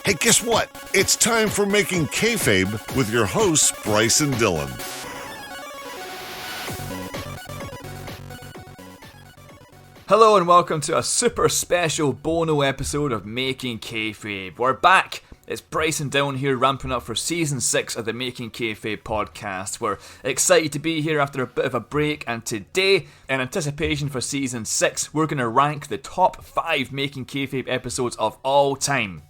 Hey, guess what? It's time for Making Kayfabe with your hosts, Bryce and Dylan. Hello and welcome to a super special Bono episode of Making Kayfabe. We're back. It's Bryce and Dylan here ramping up for Season 6 of the Making Kayfabe podcast. We're excited to be here after a bit of a break, and today, in anticipation for Season 6, we're going to rank the top 5 Making Kayfabe episodes of all time.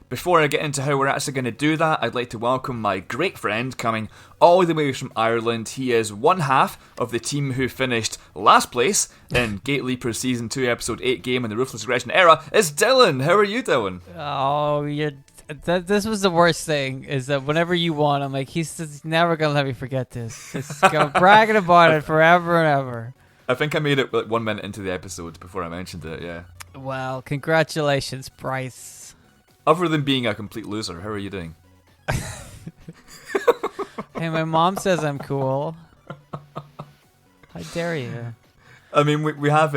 Before I get into how we're actually going to do that, I'd like to welcome my great friend coming all the way from Ireland. He is one half of the team who finished last place in Gate Leapers Season 2 Episode 8 game in the Ruthless Aggression era. It's Dylan. How are you, Dylan? Oh, this was the worst thing, is that whenever you won, I'm like, he's never going to let me forget this. Just go bragging about it forever and ever. I think I made it like 1 minute into the episode before I mentioned it, yeah. Well, congratulations, Bryce. Other than being a complete loser, how are you doing? Hey, my mom says I'm cool. How dare you? I mean, we have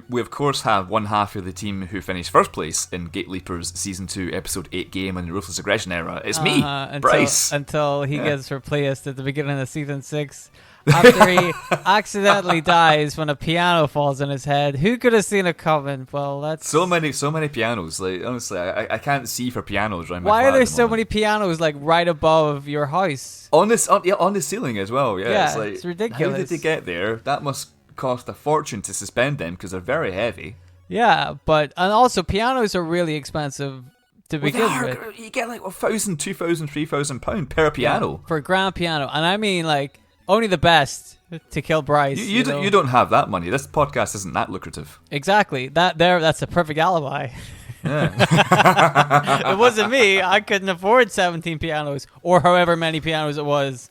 we of course have one half of the team who finished first place in Gate Leapers Season 2 Episode 8 game in the Ruthless Aggression era. It's me, Bryce. Until he gets replaced at the beginning of Season 6. After he accidentally dies when a piano falls on his head. Who could have seen it coming? Well, that's... So many pianos. Like, honestly, I can't see for pianos around my Why flat are there at the so moment. many pianos, like, right above your house? On the ceiling as well, yeah. It's ridiculous. How did they get there? That must cost a fortune to suspend them because they're very heavy. Yeah, and also pianos are really expensive to begin with. You get like £1,000, £2,000, £3,000 per piano. Yeah, for a grand piano. And I mean, like, only the best to kill Bryce. You don't have that money. This podcast isn't that lucrative. Exactly. That's a perfect alibi. Yeah. It wasn't me. I couldn't afford 17 pianos or however many pianos it was.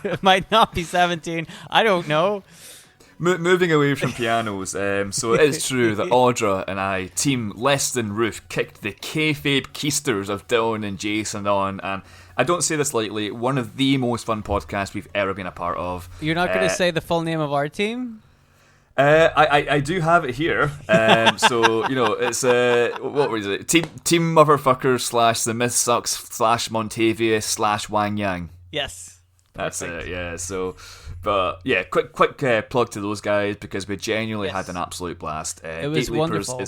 It might not be 17. I don't know. Moving away from pianos, so it is true that Audra and I, Team Less Than Roof, kicked the kayfabe keisters of Dylan and Jason on, and I don't say this lightly, one of the most fun podcasts we've ever been a part of. You're not going to say the full name of our team? I do have it here. So, you know, it's what was it? Team Motherfuckers / The Myth Sucks / Montavious / Wang Yang. Yes. That's Perfect. it, yeah. So, but yeah, quick plug to those guys because we genuinely had an absolute blast. It was wonderful.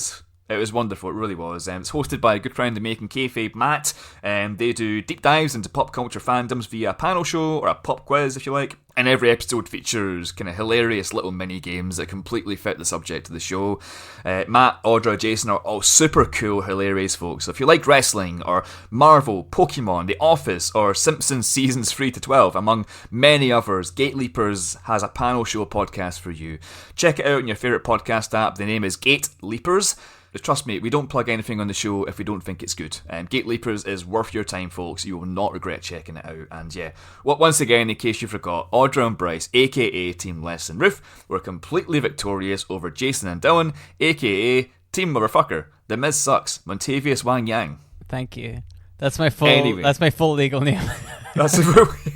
It was wonderful, it really was. It's hosted by a good friend of Making Kayfabe, Matt. They do deep dives into pop culture fandoms via a panel show or a pop quiz, if you like. And every episode features kind of hilarious little mini games that completely fit the subject of the show. Matt, Audra, Jason are all super cool, hilarious folks. So if you like wrestling or Marvel, Pokemon, The Office, or Simpsons seasons 3 to 12, among many others, Gate Leapers has a panel show podcast for you. Check it out in your favourite podcast app. The name is Gate Leapers. Trust me, we don't plug anything on the show if we don't think it's good. Gate Leapers is worth your time, folks. You will not regret checking it out. And yeah, once again, in case you forgot, Audra and Bryce, aka Team Less Than Roof, were completely victorious over Jason and Dylan, aka Team Motherfucker. The Miz Sucks, Montavious Wang Yang. Thank you. That's my full legal name.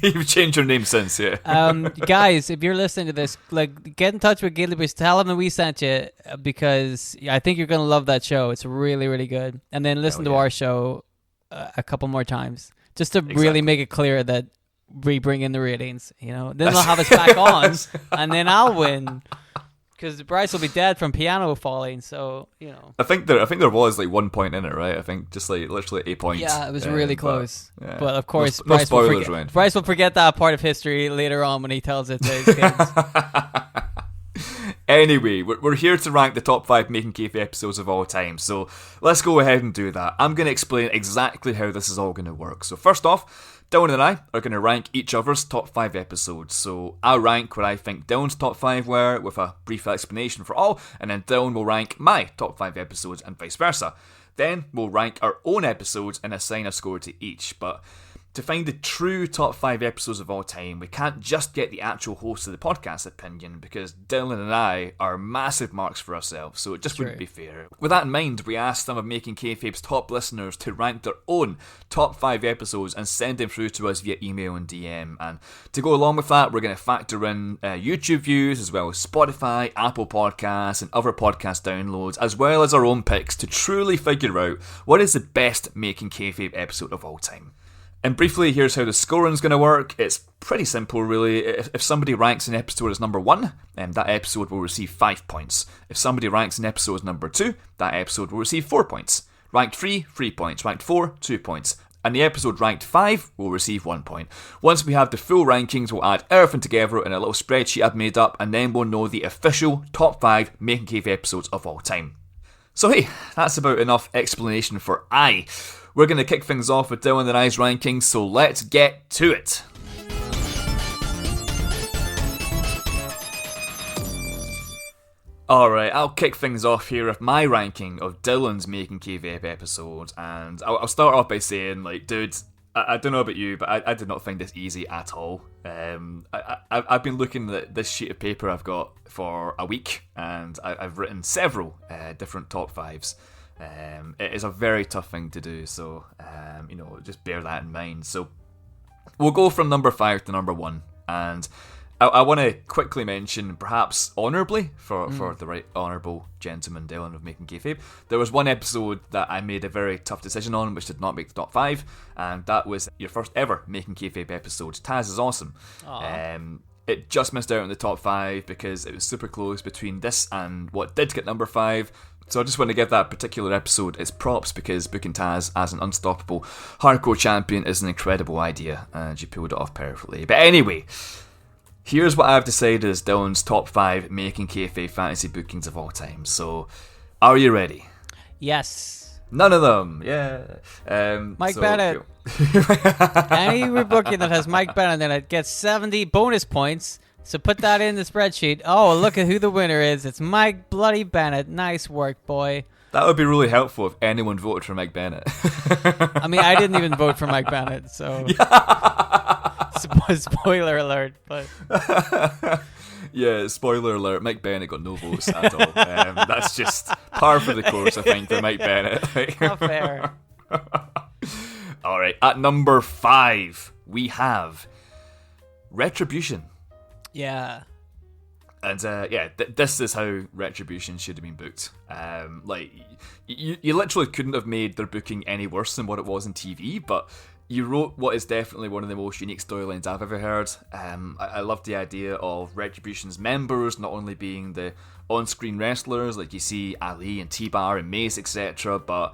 You've changed your name since, yeah. Guys, if you're listening to this, like, get in touch with Gate Leapers. Tell them that we sent you because I think you're gonna love that show. It's really, really good. And then listen to our show a couple more times just to really make it clear that we bring in the ratings. You know, then they'll have us back on, and then I'll win. Because Bryce will be dead from piano falling, so, you know. I think there was like 1 point in it, right? I think just like literally a point. Yeah, it was really close. But of course, no Bryce will forget that part of history later on when he tells it to his kids. Anyway, we're here to rank the top 5 Making Kayfabe episodes of all time, so let's go ahead and do that. I'm going to explain exactly how this is all going to work. So first off, Dylan and I are going to rank each other's top 5 episodes. So I'll rank what I think Dylan's top 5 were with a brief explanation for all, and then Dylan will rank my top 5 episodes and vice versa. Then we'll rank our own episodes and assign a score to each. But To find the true top 5 episodes of all time, we can't just get the actual host of the podcast's opinion, because Dylan and I are massive marks for ourselves, so it just wouldn't be fair. With that in mind, we asked some of Making Kayfabe's top listeners to rank their own top 5 episodes and send them through to us via email and DM. And to go along with that, we're going to factor in YouTube views, as well as Spotify, Apple Podcasts, and other podcast downloads, as well as our own picks to truly figure out what is the best Making Kayfabe episode of all time. And briefly, here's how the scoring's going to work. It's pretty simple, really. If somebody ranks an episode as number 1, that episode will receive 5 points. If somebody ranks an episode as number 2, that episode will receive 4 points. Ranked 3, 3 points. Ranked 4, 2 points. And the episode ranked 5 will receive 1 point. Once we have the full rankings, we'll add everything together in a little spreadsheet I've made up, and then we'll know the official top 5 Making Kayfabe episodes of all time. So hey, that's about enough explanation for I. We're going to kick things off with Dylan and I's rankings, so let's get to it. Alright, I'll kick things off here with my ranking of Dylan's Making Kayfabe episodes, and I'll start off by saying, dude, I don't know about you, but I did not find this easy at all. I've been looking at this sheet of paper I've got for a week, and I've written several different top 5s. It is a very tough thing to do, so just bear that in mind. So we'll go from number 5 to number 1, and I want to quickly mention, perhaps honourably, for the right honourable gentleman Dylan of Making Kayfabe, there was one episode that I made a very tough decision on, which did not make the top 5, and that was your first ever Making Kayfabe episode, Taz is Awesome. It just missed out on the top 5 because it was super close between this and what did get number 5. So I just want to give that particular episode its props, because booking Taz as an unstoppable hardcore champion is an incredible idea, and you pulled it off perfectly. But anyway, here's what I've decided is Dylan's top 5 Making Kayfabe fantasy bookings of all time. So, are you ready? Yes. None of them, yeah. Mike Bennett. Any rebooking that has Mike Bennett in it gets 70 bonus points. So put that in the spreadsheet. Oh, look at who the winner is. It's Mike bloody Bennett. Nice work, boy. That would be really helpful if anyone voted for Mike Bennett. I mean, I didn't even vote for Mike Bennett, so... Spoiler alert, but... Yeah, spoiler alert, Mike Bennett got no votes at all. That's just par for the course, I think, for Mike Bennett. Not fair. Alright, at number 5, we have Retribution. Yeah. And this is how Retribution should have been booked. You literally couldn't have made their booking any worse than what it was on TV, but you wrote what is definitely one of the most unique storylines I've ever heard. I love the idea of Retribution's members not only being the on-screen wrestlers, like you see Ali and T-Bar and Mace, etc., but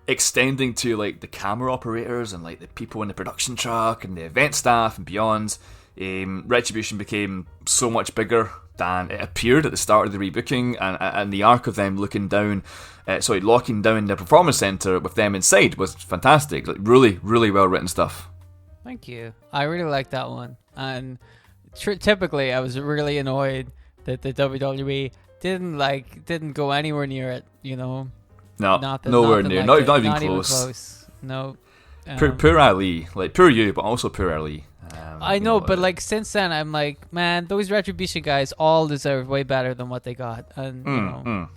extending to the camera operators and the people in the production truck and the event staff and beyond. Retribution became so much bigger than it appeared at the start of the rebooking, and the arc of them locking down the performance center with them inside was fantastic. Really, really well written stuff. Thank you. I really like that one, and typically I was really annoyed that the WWE didn't go anywhere near it. No, nowhere near. Not even close. No. Poor Ali, poor you, but also poor Ali. I know, but since then, I'm like, man, those Retribution guys all deserve way better than what they got, and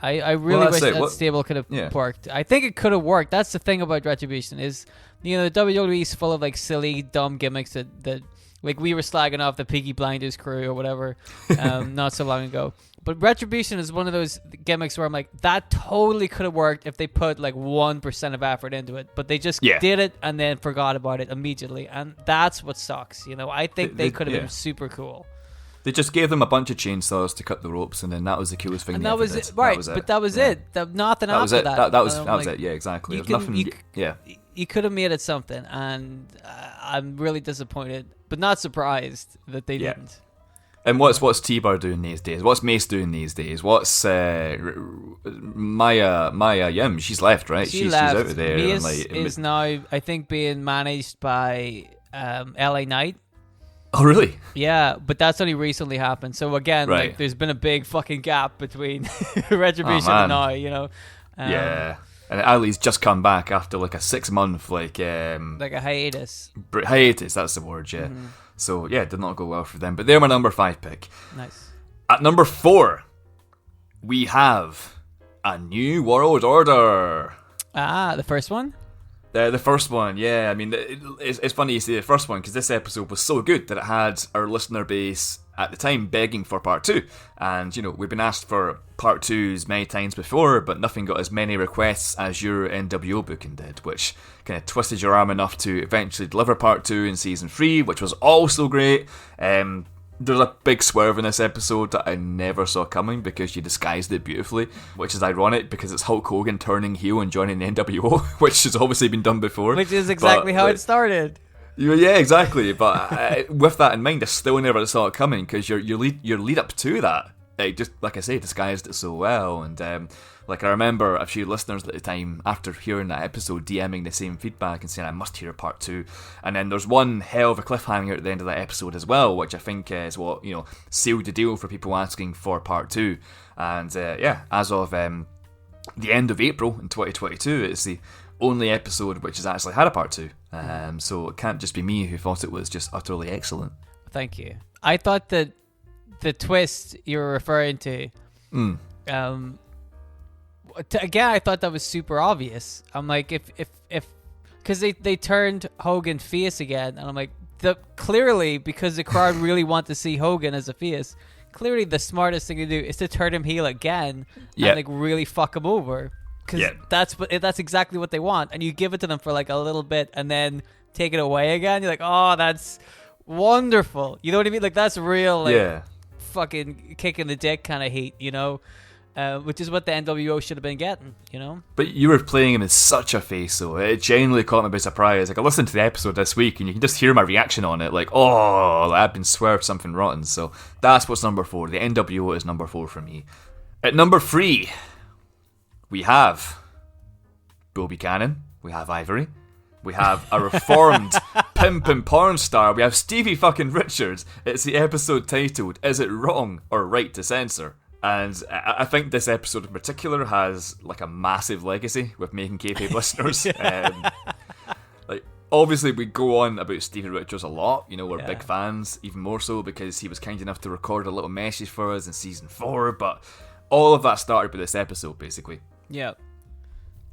I really wish that stable could have worked. I think it could have worked. That's the thing about Retribution is, the WWE is full of silly, dumb gimmicks that we were slagging off the Peaky Blinders crew or whatever, not so long ago. But Retribution is one of those gimmicks where I'm like, that totally could have worked if they put 1% of effort into it. But they just did it and then forgot about it immediately. And that's what sucks. I think they could have been super cool. They just gave them a bunch of chainsaws to cut the ropes, and then that was the coolest thing. And that was it, right? But that was it. Nothing after that. That was it. Yeah, exactly. You could have made it something, and I'm really disappointed, but not surprised that they didn't. And what's T-Bar doing these days? What's Mace doing these days? What's Maya Yim? She's left, right? She's out of there. Mace is now, I think, being managed by LA Knight. Oh, really? Yeah, but that's only recently happened. So again, there's been a big fucking gap between Retribution and now, yeah. And Ali's just come back after like a 6-month like a hiatus. Hiatus, that's the word, yeah. So yeah, it did not go well for them. But they're my number 5 pick. Nice. At number 4, we have A New World Order. Ah, the first one? The first one, yeah. I mean, it's funny you say the first one because this episode was so good that it had our listener base at the time begging for part 2. And, you know, we've been asked for part 2s many times before, but nothing got as many requests as your NWO booking did, which kind of twisted your arm enough to eventually deliver part 2 in season 3, which was also great. There's a big swerve in this episode that I never saw coming because you disguised it beautifully, which is ironic because it's Hulk Hogan turning heel and joining the NWO, which has obviously been done before. Which is exactly how it started. Yeah, exactly. But with that in mind, I still never saw it coming because your lead up to that, just like I say, disguised it so well. And like I remember a few listeners at the time, after hearing that episode, DMing the same feedback and saying I must hear part 2. And then there's one hell of a cliffhanger at the end of that episode as well, which I think is what, you know, sealed the deal for people asking for part 2. And yeah, as of the end of April in 2022, it's the only episode which has actually had a part 2. So it can't just be me who thought it was just utterly excellent. Thank you. I thought that the twist you're referring to, again, I thought that was super obvious. I'm like, if because they turned Hogan face again, and I'm like, clearly because the crowd really want to see Hogan as a face, clearly the smartest thing to do is to turn him heel again and like really fuck him over. Because that's exactly what they want, and you give it to them for like a little bit and then take it away again. You're like, oh, that's wonderful. You know what I mean? Like that's real, like fucking kick in the dick kind of heat, you know, which is what the NWO should have been getting, you know. But you were playing him as such a face, though. It genuinely caught me by surprise. Like I listened to the episode this week, and you can just hear my reaction on it. Like, oh, I've been swerved something rotten. So that's what's number 4. The NWO is number 4 for me. At number 3. We have Bull Buchanan, we have Ivory, we have a reformed pimp and porn star, we have Stevie fucking Richards. It's the episode titled, Is It Wrong or Right to Censor? And I think this episode in particular has like a massive legacy with Making Kayfabe listeners. Like, obviously we go on about Stevie Richards a lot, you know, we're big fans, even more so because he was kind enough to record a little message for us in season 4, but all of that started with this episode, basically. Yeah.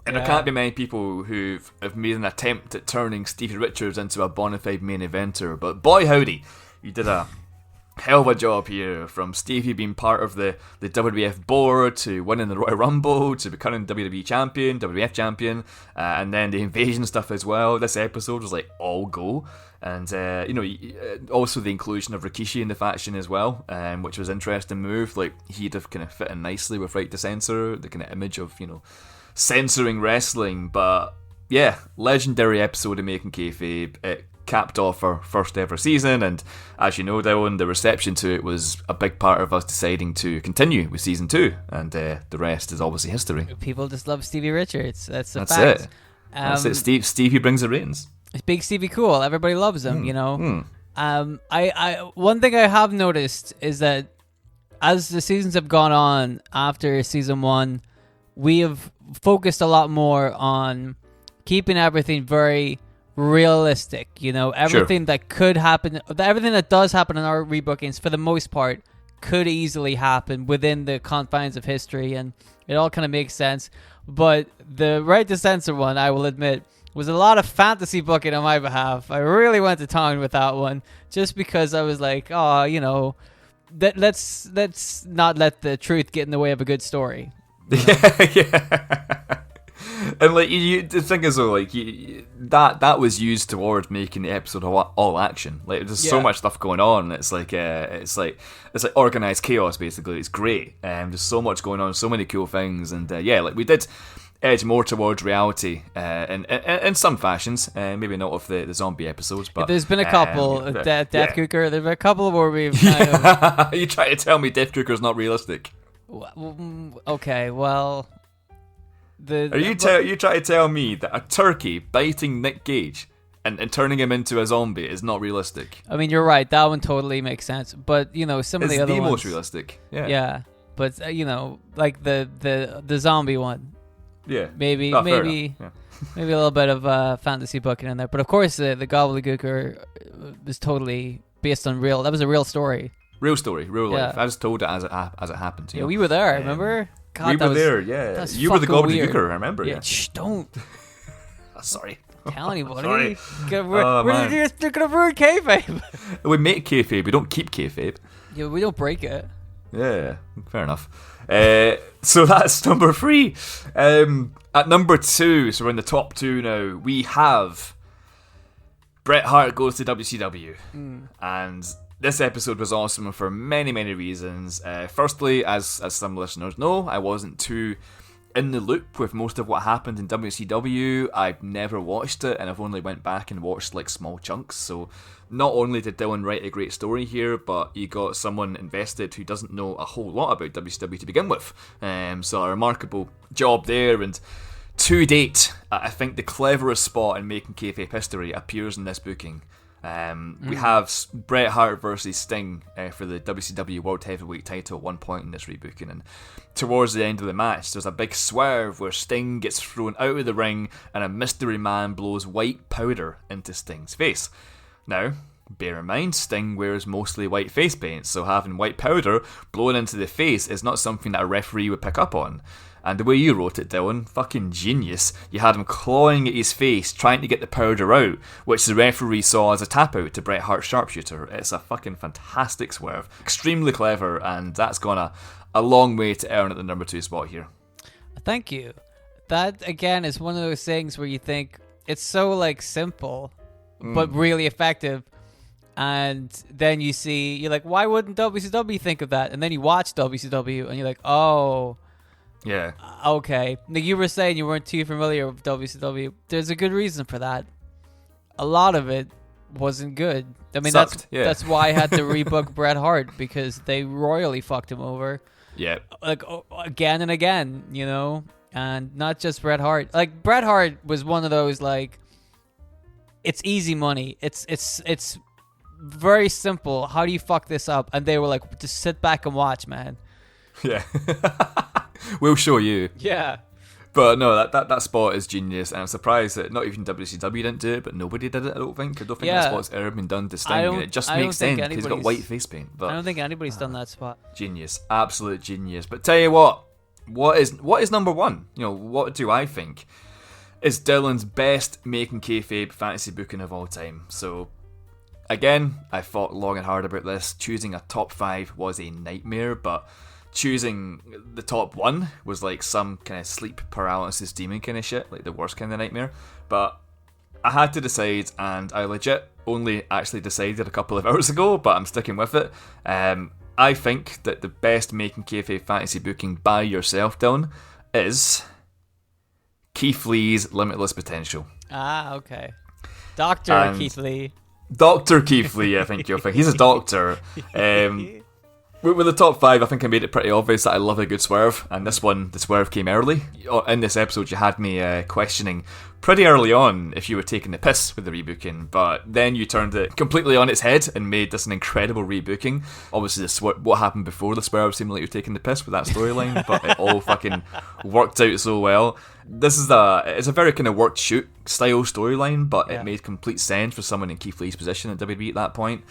And there can't be many people who have made an attempt at turning Stevie Richards into a bona fide main eventer, but boy howdy, you did a hell of a job here, from Stevie being part of the WWF board, to winning the Royal Rumble, to becoming WWE champion, WWF champion, and then the invasion stuff as well. This episode was like all go. And, you know, also the inclusion of Rikishi in the faction as well, which was an interesting move. Like, he'd have kind of fit in nicely with Right to Censor, the kind of image of, you know, censoring wrestling. But, yeah, legendary episode of Making Kayfabe. It capped off our first ever season, and as you know, Dylan, the reception to it was a big part of us deciding to continue with season 2, and the rest is obviously history. People just love Stevie Richards. That's fact. It. That's it. Stevie brings the reins. It's Big Stevie cool. Everybody loves him, you know. I one thing I have noticed is that as the seasons have gone on after season 1, we have focused a lot more on keeping everything very realistic, you know. Everything that could happen, everything that does happen in our rebookings, for the most part, could easily happen within the confines of history, and it all kind of makes sense. But the Right to Censor one, I will admit, was a lot of fantasy booking on my behalf. I really went to town with that one, just because I was like, oh, you know, let's not let the truth get in the way of a good story. You know? Yeah. And like the thing is though, like that was used towards making the episode all action. Like there's so much stuff going on. It's like organized chaos basically. It's great. There's so much going on, so many cool things, and like we did edge more towards reality in some fashions. Maybe not of the zombie episodes, but there's been a couple. Death Cooker. There's been a couple where we've. Kind of... You trying to tell me Death Cooker's not realistic? Okay, well. Are you trying to tell me that a turkey biting Nick Gage and turning him into a zombie is not realistic? I mean, you're right. That one totally makes sense. But you know, some of the other ones, most realistic. Yeah. Yeah, but you know, like the zombie one. Yeah. Maybe Oh, maybe yeah. maybe a little bit of fantasy booking in there. But of course, the gobbledygooker was totally based on real. That was a real story. Real story, real life. Yeah. I just told it as it happened. You Yeah, know? we were there. Remember? God, we that were was, there. Yeah, that's you were the fucking weird. gobbledygooker. I remember. Yeah, Yeah. shh, don't Sorry. tell anybody. Sorry. We're Man. they're gonna ruin kayfabe. We make kayfabe. We don't keep kayfabe. Yeah, we don't break it. Yeah, fair enough. So that's number 3. At number 2, so we're in the top 2 now, we have Bret Hart goes to WCW. And this episode was awesome for many, many reasons. Firstly, as some listeners know, I wasn't too in the loop with most of what happened in WCW. I've never watched it, and I've only went back and watched like small chunks. So not only did Dylan write a great story here, but you got someone invested who doesn't know a whole lot about WCW to begin with. So a remarkable job there. And to date, I think the cleverest spot in Making Kayfabe history appears in this booking. We have Bret Hart versus Sting for the WCW World Heavyweight title at one point in this rebooking, and towards the end of the match there's a big swerve where Sting gets thrown out of the ring and a mystery man blows white powder into Sting's face. Now, bear in mind, Sting wears mostly white face paint, so having white powder blown into the face is not something that a referee would pick up on. And the way you wrote it, Dylan, fucking genius. You had him clawing at his face, trying to get the powder out, which the referee saw as a tap out to Bret Hart's sharpshooter. It's a fucking fantastic swerve. Extremely clever, and that's gone a long way to earn at the number 2 spot here. Thank you. That, again, is one of those things where you think it's so, like, simple, but really effective. And then you're like, why wouldn't WCW think of that? And then you watch WCW, and you're like, oh... Yeah. Okay. Like you were saying, you weren't too familiar with WCW. There's a good reason for that. A lot of it wasn't good. I mean, that's why I had to rebook Bret Hart, because they royally fucked him over. Yeah. Like again and again, you know, and not just Bret Hart. Like Bret Hart was one of those, like, it's easy money. It's very simple. How do you fuck this up? And they were like, just sit back and watch, man. Yeah. We'll show you. Yeah. But no, that spot is genius, and I'm surprised that not even WCW didn't do it, but nobody did it, I don't think. I don't think that spot's ever been done to Sting, and it just makes sense because he's got white face paint. But I don't think anybody's done that spot. Genius. Absolute genius. But tell you what is number 1? You know, what do I think is Dylan's best Making Kayfabe fantasy booking of all time? So, again, I thought long and hard about this. Choosing a top 5 was a nightmare, but choosing the top 1 was like some kind of sleep paralysis demon kind of shit, like the worst kind of nightmare. But I had to decide, and I legit only actually decided a couple of hours ago, but I'm sticking with it. I think that the best Making Kayfabe fantasy booking by yourself, Dylan, is Keith Lee's Limitless Potential. Ah, okay. Dr. Keith Lee. Dr. Keith Lee, I think you'll think. He's a doctor. With the top 5, I think I made it pretty obvious that I love a good swerve, and this one, the swerve came early. In this episode, you had me questioning pretty early on if you were taking the piss with the rebooking, but then you turned it completely on its head and made this an incredible rebooking. Obviously, what happened before the swerve seemed like you were taking the piss with that storyline, but it all fucking worked out so well. It's a very kind of work shoot style storyline, but it made complete sense for someone in Keith Lee's position at WWE at that point.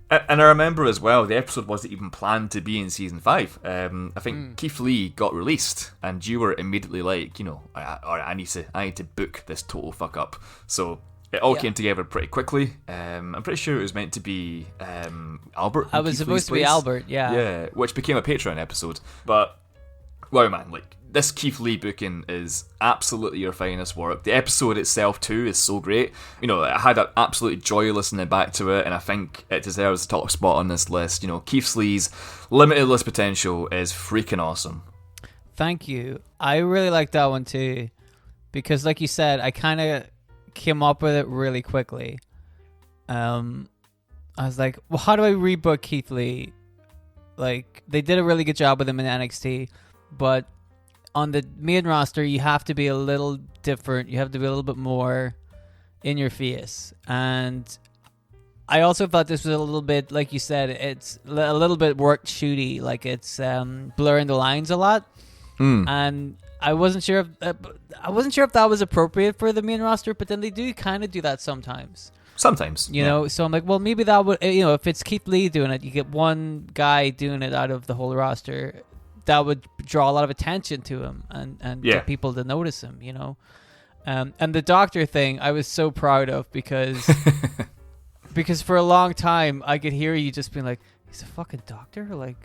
And I remember as well, the episode wasn't even planned to be in season 5. I think Keith Lee got released, and you were immediately like, you know, I need to book this total fuck up. So it all came together pretty quickly. I'm pretty sure it was meant to be Albert. I was supposed to be Albert, yeah. Yeah, which became a Patreon episode. But wow, man, like, this Keith Lee booking is absolutely your finest work. The episode itself too is so great. You know, I had an absolute joy listening back to it, and I think it deserves the top spot on this list. You know, Keith Lee's Limitless Potential is freaking awesome. Thank you. I really like that one too, because like you said, I kind of came up with it really quickly. I was like, well, how do I rebook Keith Lee? Like, they did a really good job with him in NXT, but on the main roster, you have to be a little different. You have to be a little bit more in your face. And I also thought this was a little bit, like you said, it's a little bit work shooty. Like, it's blurring the lines a lot. And I wasn't sure if that was appropriate for the main roster, but then they do kind of do that sometimes. Sometimes, you know. So I'm like, well, maybe that would, if it's Keith Lee doing it, you get one guy doing it out of the whole roster, that would draw a lot of attention to him and get people to notice him, And the doctor thing, I was so proud of because because for a long time I could hear you just being like, he's a fucking doctor, like.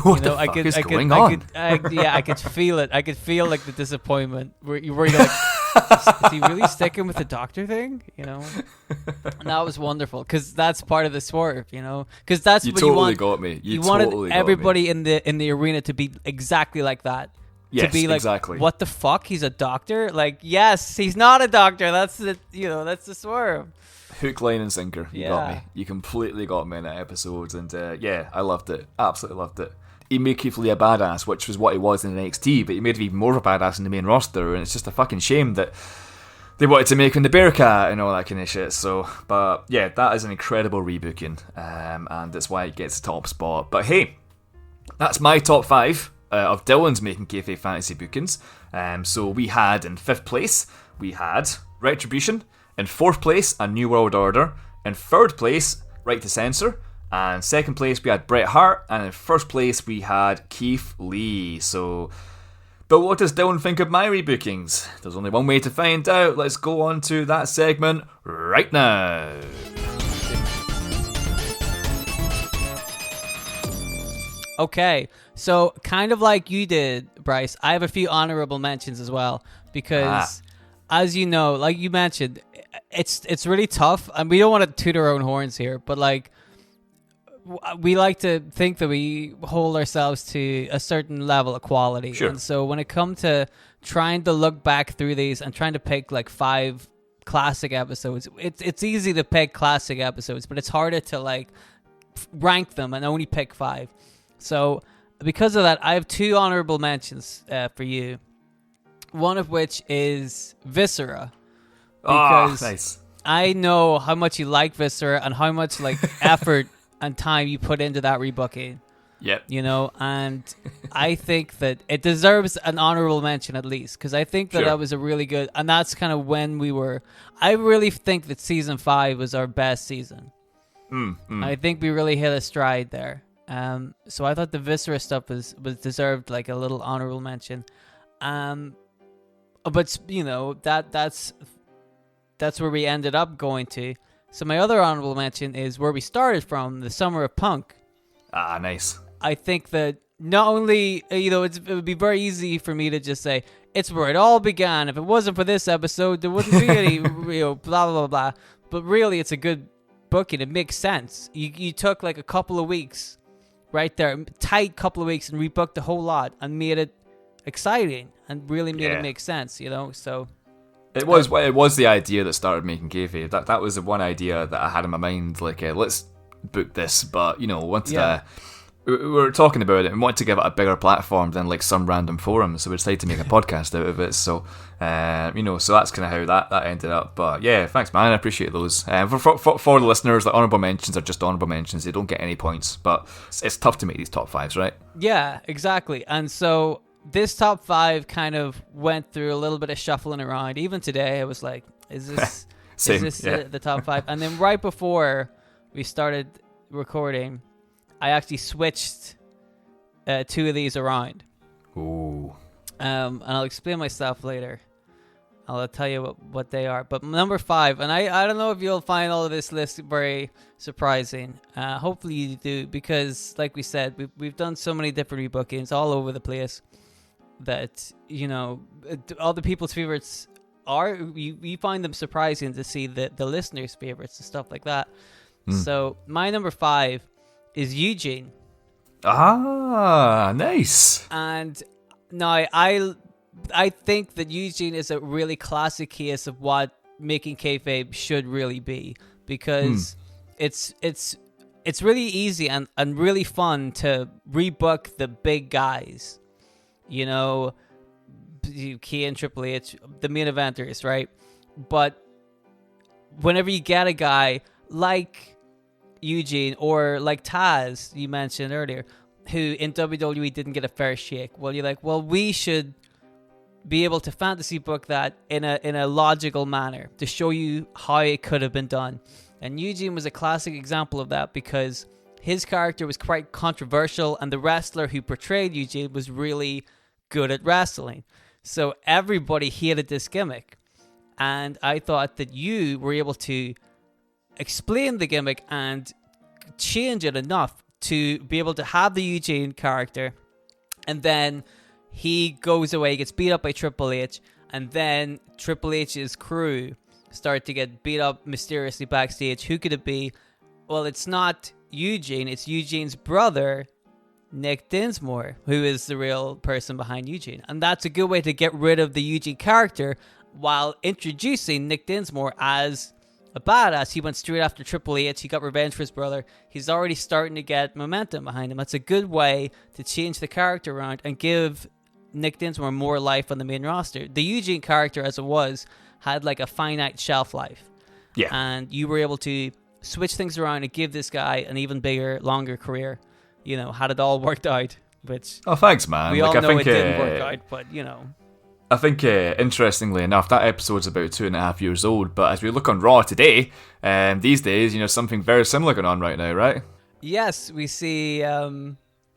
What the fuck is going on? I could feel it. I could feel like the disappointment where you're like, is he really sticking with the doctor thing? And that was wonderful because that's part of the swerve, because that's what you want. Got me. You wanted everybody in the arena to be exactly like that. Yes, to be like, exactly. What the fuck? He's a doctor? Like, yes, he's not a doctor. That's the that's the swerve. Hook, line, and sinker. You got me. You completely got me in that episode, and I loved it. Absolutely loved it. He made Keith Lee a badass, which was what he was in NXT, but he made him even more of a badass in the main roster, and it's just a fucking shame that they wanted to make him the Bearcat and all that kind of shit. So, but yeah, that is an incredible rebooking, and that's why it gets the top spot. But hey, that's my top 5 of Dylan's Making Kayfabe fantasy bookings. So we had in 5th place, we had Retribution. In 4th place, A New World Order. In 3rd place, Right to Censor. And 2nd place, we had Bret Hart. And in 1st place, we had Keith Lee. So, but what does Dylan think of my rebookings? There's only one way to find out. Let's go on to that segment right now. Okay, so kind of like you did, Bryce, I have a few honorable mentions as well. Because, as you know, like you mentioned, it's really tough, and we don't want to toot our own horns here, but like we like to think that we hold ourselves to a certain level of quality. Sure. And so when it comes to trying to look back through these and trying to pick like 5 classic episodes, it's easy to pick classic episodes, but it's harder to like rank them and only pick 5. So because of that, I have 2 honorable mentions for you. One of which is Viscera. Because nice. I know how much you like Viscera and how much like effort and time you put into that rebooking. Yep. And I think that it deserves an honorable mention at least, because I think that that was a really good, and that's kind of when I really think that season 5 was our best season. I think we really hit a stride there. So I thought the Viscera stuff was deserved like a little honorable mention. But that's where we ended up going to. So my other honorable mention is where we started from, the Summer of Punk. Nice. I think that not only, it would be very easy for me to just say, it's where it all began. If it wasn't for this episode, there wouldn't be any, blah, blah, blah. But really, it's a good booking. It makes sense. You took like a couple of weeks right there, tight couple of weeks, and rebooked the whole lot and made it exciting and really made it make sense, so... It was the idea that started Making Kayfabe. That was the one idea that I had in my mind. Like, let's book this, but we were talking about it and wanted to give it a bigger platform than like some random forum. So we decided to make a podcast out of it. So, so that's kind of how that ended up. But yeah, thanks, man. I appreciate those. For the listeners, the honorable mentions are just honorable mentions. They don't get any points, but it's tough to make these top 5s, right? Yeah, exactly. And so this top 5 kind of went through a little bit of shuffling around. Even today, I was like, is this the top 5? And then right before we started recording, I actually switched 2 of these around. Ooh. And I'll explain myself later. I'll tell you what they are. But number 5, and I don't know if you'll find all of this list very surprising. Hopefully you do, because like we said, we've done so many different rebookings all over the place that, all the people's favorites are, we find them surprising to see the listeners' favorites and stuff like that. So my number 5 is Eugene. Nice. And now I think that Eugene is a really classic case of what Making Kayfabe should really be, because it's really easy and really fun to rebook the big guys. Key and Triple H, the main eventers, right? But whenever you get a guy like Eugene or like Taz, you mentioned earlier, who in WWE didn't get a fair shake. Well, you're like, well, we should be able to fantasy book that in a logical manner to show you how it could have been done. And Eugene was a classic example of that because his character was quite controversial, and the wrestler who portrayed Eugene was really good at wrestling. So everybody hated this gimmick. And I thought that you were able to explain the gimmick and change it enough to be able to have the Eugene character, and then he goes away, gets beat up by Triple H, and then Triple H's crew start to get beat up mysteriously backstage. Who could it be? Well, it's not Eugene, it's Eugene's brother, Nick Dinsmore, who is the real person behind Eugene. And that's a good way to get rid of the Eugene character while introducing Nick Dinsmore as a badass. He went straight after Triple H. He got revenge for his brother. He's already starting to get momentum behind him. That's a good way to change the character around and give Nick Dinsmore more life on the main roster. The Eugene character, as it was, had like a finite shelf life. Yeah. And you were able to switch things around and give this guy an even bigger, longer career. You know, had it all worked out, which... Oh, thanks, man. We all know it didn't work out, but, you know... I think, interestingly enough, that episode's about 2.5 years old, but as we look on Raw today, these days, you know, something very similar going on right now, right? Yes, we see...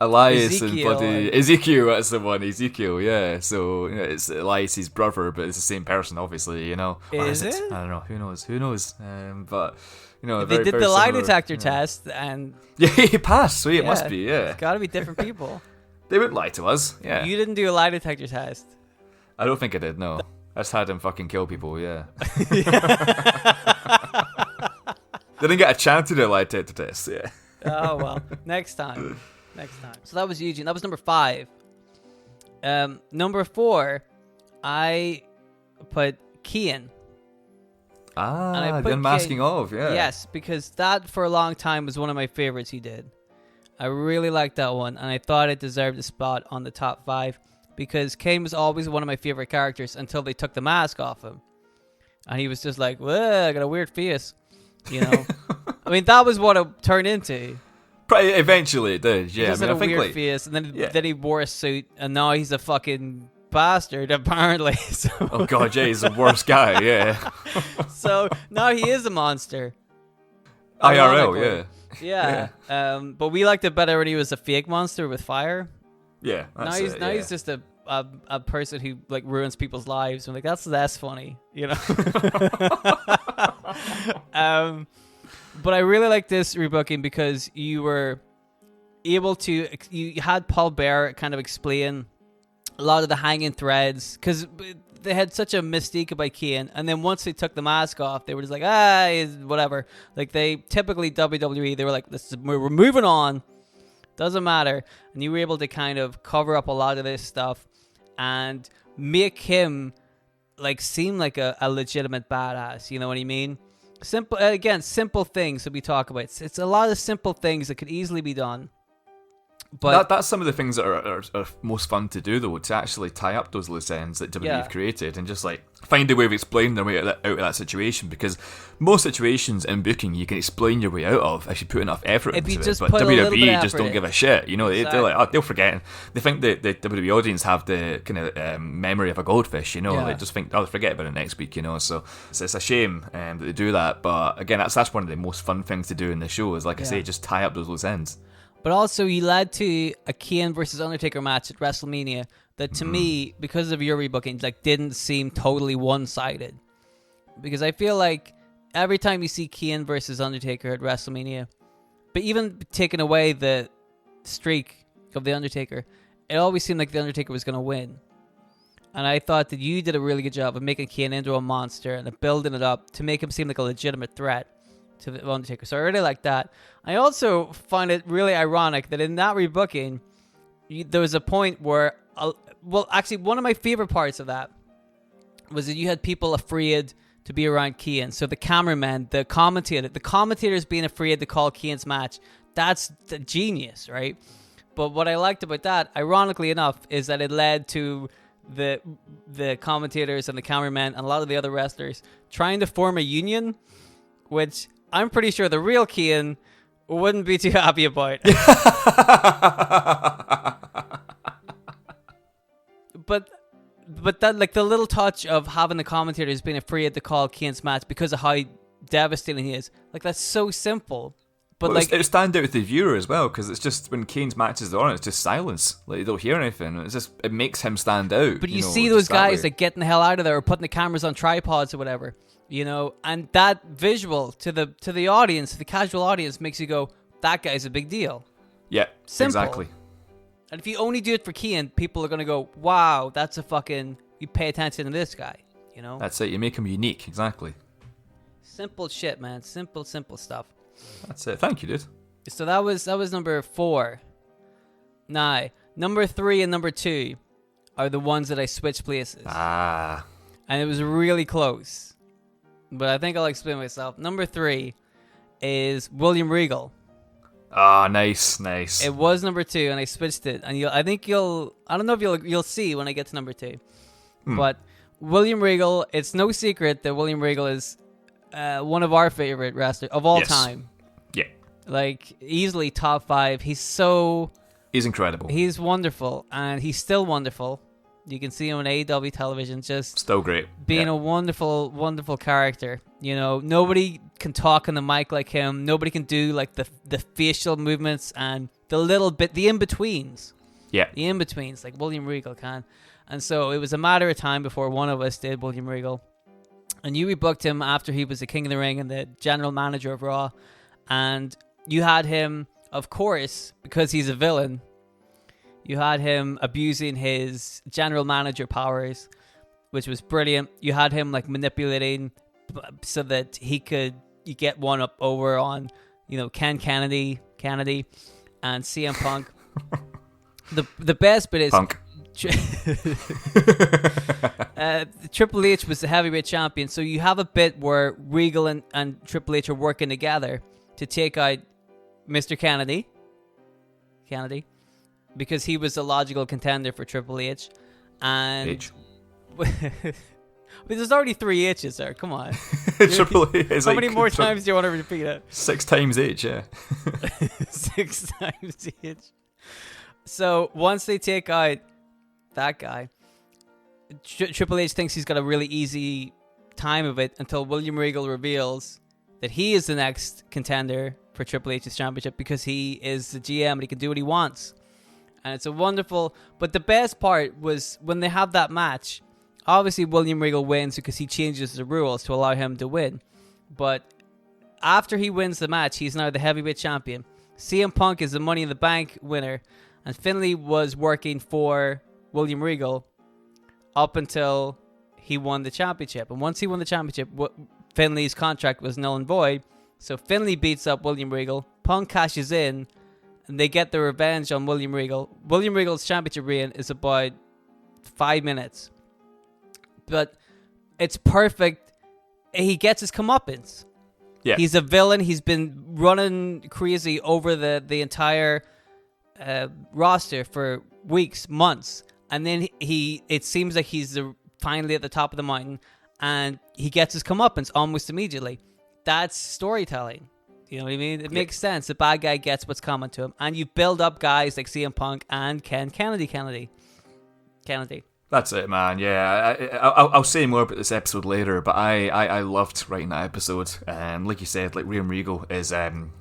Elias Ezekiel and bloody... Ezekiel, that's the one, Ezekiel, yeah. So, you know, it's Elias' brother, but it's the same person, obviously, you know. Or Is it? I don't know, who knows. But, you know, they very, did very the lie similar, detector test, and... Yeah, he passed, so it must be, yeah. It's got to be different people. They wouldn't lie to us, yeah. You didn't do a lie detector test. I don't think I did, no. I just had him fucking kill people, yeah. Didn't get a chance to do a lie detector test, yeah. Oh, well. Next time. So that was Eugene. That was number 5. Number 4, I put Kian. Ah, the unmasking of, yeah. Yes, because that for a long time was one of my favorites he did. I really liked that one, and I thought it deserved a spot on the top 5. Because Kane was always one of my favorite characters until they took the mask off him. And he was just like, whoa, I got a weird face. You know? I mean, that was what it turned into. Eventually it did, yeah. He just had a weird face, and then he wore a suit, and now he's a fucking bastard, apparently. So, oh god, yeah, he's the worst guy, yeah. So now he is a monster. IRL, yeah. But we liked it better when he was a fake monster with fire. Yeah, now he's just a person who like ruins people's lives. I'm like, that's less funny, you know. But I really like this rebooking because you were able to you had Paul Bearer kind of explain a lot of the hanging threads because they had such a mystique about Kane, and then once they took the mask off, they were just like, whatever. Like they typically WWE, they were like, we're moving on. Doesn't matter. And you were able to kind of cover up a lot of this stuff and make him like seem like a legitimate badass. You know what I mean? Simple things that we talk about. It's a lot of simple things that could easily be done. But that's some of the things that are most fun to do, though, to actually tie up those loose ends that WWE have created and just like find a way of explaining their way out of that situation. Because most situations in booking you can explain your way out of if you put enough effort into it. But WWE just don't give a shit. You know, they're like, oh, they'll forget. They think that the WWE audience have the kind of memory of a goldfish. You know, they just think, oh, forget about it next week. You know, so it's a shame that they do that. But again, that's one of the most fun things to do in the show is, like I say, just tie up those loose ends. But also, you led to a Kane versus Undertaker match at WrestleMania that, to me, because of your rebooking, like didn't seem totally one-sided. Because I feel like every time you see Kane versus Undertaker at WrestleMania, but even taking away the streak of the Undertaker, it always seemed like the Undertaker was going to win. And I thought that you did a really good job of making Kane into a monster and building it up to make him seem like a legitimate threat to the Undertaker. So I really like that. I also find it really ironic that in that rebooking, there was a point where, actually, one of my favorite parts of that was that you had people afraid to be around Kane. So the cameraman, the commentators being afraid to call Kane's match, that's the genius, right? But what I liked about that, ironically enough, is that it led to the commentators and the cameraman and a lot of the other wrestlers trying to form a union, which I'm pretty sure the real Kane wouldn't be too happy about. But that, like, the little touch of having the commentators being afraid to call Kane's match because of how devastating he is, like, that's so simple. But well, it stand out with the viewer as well, because it's just when Kane's matches are on, it's just silence. Like, you don't hear anything. It makes him stand out. But you see those guys like getting the hell out of there or putting the cameras on tripods or whatever, and that visual to the audience, the casual audience, makes you go, that guy's a big deal. Yeah, simple. Exactly. And if you only do it for Kane, people are going to go, wow, that's you pay attention to this guy, That's it, you make him unique, exactly. Simple shit, man. Simple stuff. That's it. Thank you, dude. So that was number 4. Now, number 3 and number 2 are the ones that I switched places. And it was really close. But I think I'll explain myself. Number 3 is William Regal. Nice. It was number 2, and I switched it. And I don't know if you'll see when I get to number 2. But William Regal, it's no secret that William Regal is one of our favorite wrestlers of all time. Yeah. Like, easily top 5. He's incredible. He's wonderful, and he's still wonderful. You can see him on AEW television, just still great, being a wonderful, wonderful character. Nobody can talk on the mic like him. Nobody can do like the facial movements and the in-betweens. Yeah. The in-betweens, like William Regal can. And so it was a matter of time before one of us did William Regal. And you rebooked him after he was the King of the Ring and the general manager of Raw. And you had him, of course, because he's a villain, you had him abusing his general manager powers, which was brilliant. You had him like manipulating so that you get one up over on, Ken Kennedy and CM Punk. The best bit is Punk. Triple H was the heavyweight champion, so you have a bit where Regal and Triple H are working together to take out Mr. Kennedy, because he was a logical contender for Triple H. And H. There's already 3 H's there. Come on. Triple H is How many more times do you want to repeat it? 6 times H, yeah. 6 times H. So once they take out that guy, Triple H thinks he's got a really easy time of it until William Regal reveals that he is the next contender for Triple H's championship because he is the GM and he can do what he wants. And it's a wonderful... But the best part was when they have that match, obviously William Regal wins because he changes the rules to allow him to win. But after he wins the match, he's now the heavyweight champion. CM Punk is the Money in the Bank winner. And Finlay was working for William Regal up until he won the championship. And once he won the championship, Finlay's contract was null and void. So Finlay beats up William Regal. Punk cashes in. And they get their revenge on William Regal. William Regal's championship reign is about 5 minutes. But it's perfect. He gets his comeuppance. Yeah. He's a villain. He's been running crazy over the entire roster for weeks, months. And then it seems like he's finally at the top of the mountain. And he gets his comeuppance almost immediately. That's storytelling. You know what I mean? It makes sense. The bad guy gets what's coming to him. And you build up guys like CM Punk and Ken Kennedy. That's it, man. Yeah, I'll say more about this episode later, but I loved writing that episode. Like you said, like William Regal is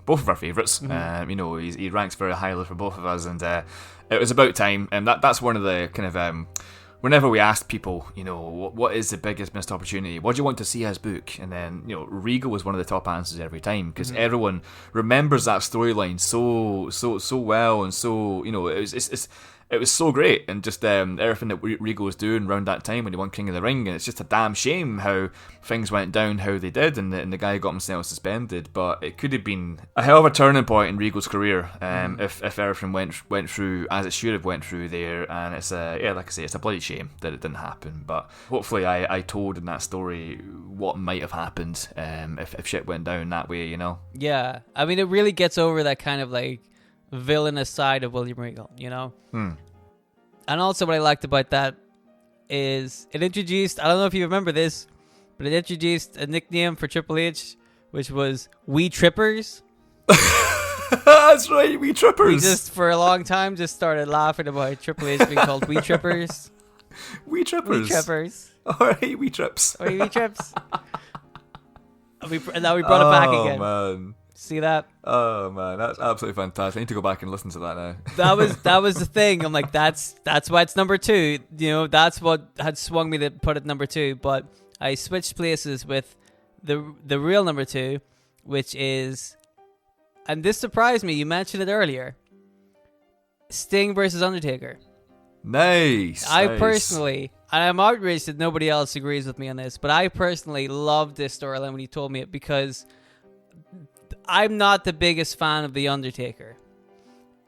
both of our favourites. Mm-hmm. He ranks very highly for both of us, and it was about time. And that's one of the kind of whenever we asked people, what is the biggest missed opportunity? What do you want to see as book? And then Regal was one of the top answers every time because everyone remembers that storyline so well, and so it was so great, and just everything that Regal was doing around that time when he won King of the Ring, and it's just a damn shame how things went down how they did, and the guy got himself suspended. But it could have been a hell of a turning point in Regal's career if everything went through as it should have went through there. And it's like I say, it's a bloody shame that it didn't happen. But hopefully, I told in that story what might have happened if shit went down that way. Yeah, I mean, it really gets over that kind of like villainous side of William Regal, And also what I liked about that is it introduced, I don't know if you remember this, but it introduced a nickname for Triple H, which was We Trippers. That's right, wee trippers. We just, for a long time, just started laughing about Triple H being called wee trippers. Wee trippers. Wee trippers. All right, wee trips. Or wee trips. Now we brought it back again. Oh, man. See that? Oh, man. That's absolutely fantastic. I need to go back and listen to that now. That was the thing. I'm like, that's why it's number 2. You know, that's what had swung me to put it number 2. But I switched places with the real number 2, which is, and this surprised me, you mentioned it earlier, Sting versus Undertaker. Nice. I personally, and I'm outraged that nobody else agrees with me on this, but I personally loved this storyline when you told me it, because I'm not the biggest fan of The Undertaker.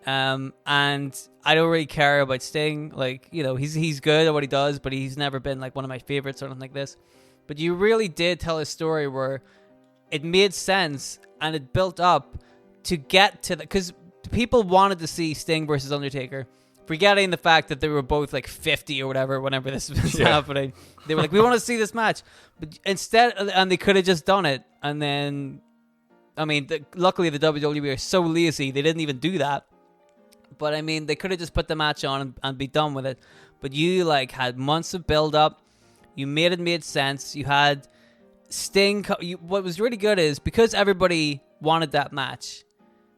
And I don't really care about Sting. Like, you know, he's good at what he does, but he's never been like one of my favorites or anything like this. But you really did tell a story where it made sense and it built up to get to the, because people wanted to see Sting versus Undertaker, forgetting the fact that they were both like 50 or whatever whenever this was happening. They were like, we want to see this match. But instead, and they could have just done it. And then, I mean, luckily the WWE are so lazy, they didn't even do that. But I mean, they could have just put the match on and be done with it. But you like had months of build up. You made sense. You had Sting. What was really good is because everybody wanted that match,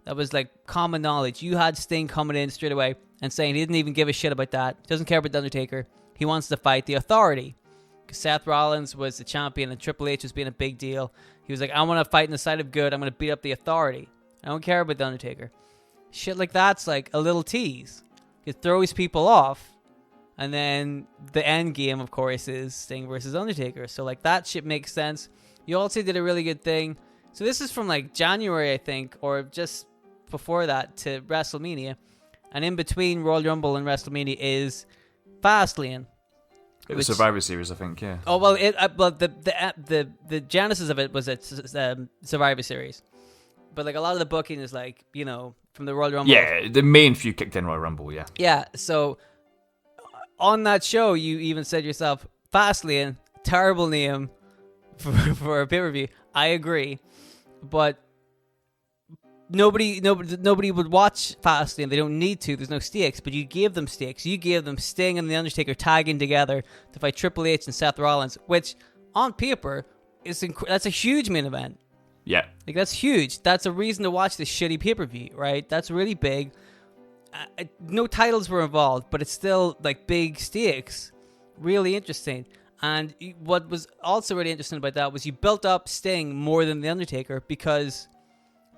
that was like common knowledge. You had Sting coming in straight away and saying he didn't even give a shit about that. He doesn't care about The Undertaker. He wants to fight the Authority. Because Seth Rollins was the champion and Triple H was being a big deal. He was like, I want to fight in the side of good. I'm going to beat up the Authority. I don't care about The Undertaker. Shit like that's like a little tease. It throws people off. And then the end game, of course, is Sting versus Undertaker. So like that shit makes sense. You also did a really good thing. So this is from like January, I think, or just before that to WrestleMania. And in between Royal Rumble and WrestleMania is Fastlane. It was Survivor Series, I think, yeah. Oh, well, the genesis of it was at Survivor Series. But like a lot of the booking is like, you know, from the Royal Rumble. Yeah, the main few kicked in Royal Rumble, yeah. Yeah, so on that show, you even said yourself, Fastlane, terrible name for a pay-per-view. I agree. But nobody would watch Fastlane. They don't need to. There's no stakes. But you gave them stakes. You gave them Sting and The Undertaker tagging together to fight Triple H and Seth Rollins, which on paper is that's a huge main event. Yeah. Like that's huge. That's a reason to watch this shitty pay-per-view, right? That's really big. No titles were involved, but it's still like big stakes. Really interesting. And what was also really interesting about that was you built up Sting more than The Undertaker because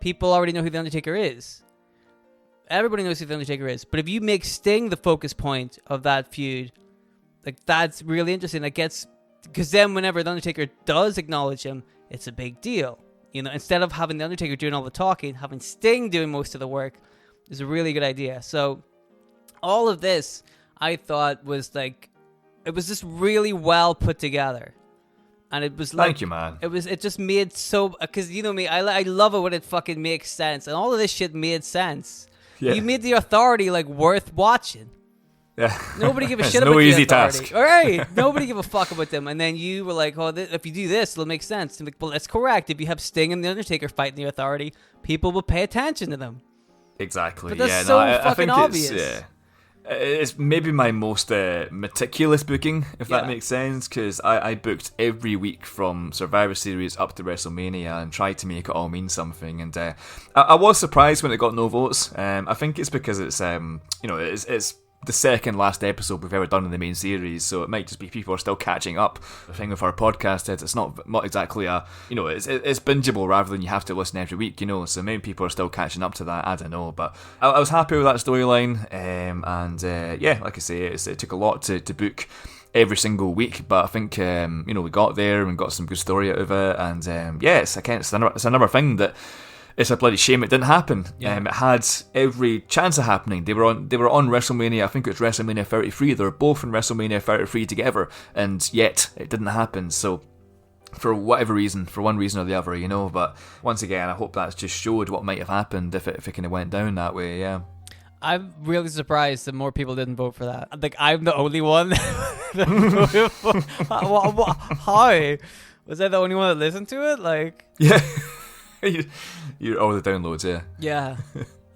people already know who The Undertaker is. Everybody knows who The Undertaker is. But if you make Sting the focus point of that feud, like that's really interesting. That gets, because then whenever The Undertaker does acknowledge him, it's a big deal. You know, instead of having The Undertaker doing all the talking, having Sting doing most of the work is a really good idea. So all of this, I thought was like, it was just really well put together. And it was like, thank you, man. It just made so, because you know me, I love it when it fucking makes sense. And all of this shit made sense. Yeah. You made the Authority like worth watching. Yeah. Nobody give a shit about the easy Authority. task. All right. Nobody give a fuck about them. And then you were like, oh, if you do this, it'll make sense. I'm like, well, that's correct. If you have Sting and The Undertaker fighting the Authority, people will pay attention to them. Exactly. But that's yeah, so I fucking think obvious. It's maybe my most meticulous booking, if that makes sense, because I booked every week from Survivor Series up to WrestleMania and tried to make it all mean something. And I was surprised when it got no votes. I think it's because it's it's the second last episode we've ever done in the main series, so it might just be people are still catching up. The thing with our podcast is it's not exactly it's bingeable rather than you have to listen every week, so maybe people are still catching up to that. I don't know, but I was happy with that storyline, like I say, it took a lot to book every single week, but I think we got there and got some good story out of it, and it's another thing that it's a bloody shame it didn't happen. Yeah. It had every chance of happening. They were on WrestleMania. I think it was WrestleMania 33. They were both in WrestleMania 33 together, and yet it didn't happen. So, for whatever reason, for one reason or the other, But once again, I hope that's just showed what might have happened if it kind of went down that way. Yeah. I'm really surprised that more people didn't vote for that. Like I'm the only one. How was I the only one that listened to it? Like yeah. You're all the downloads, yeah. Yeah.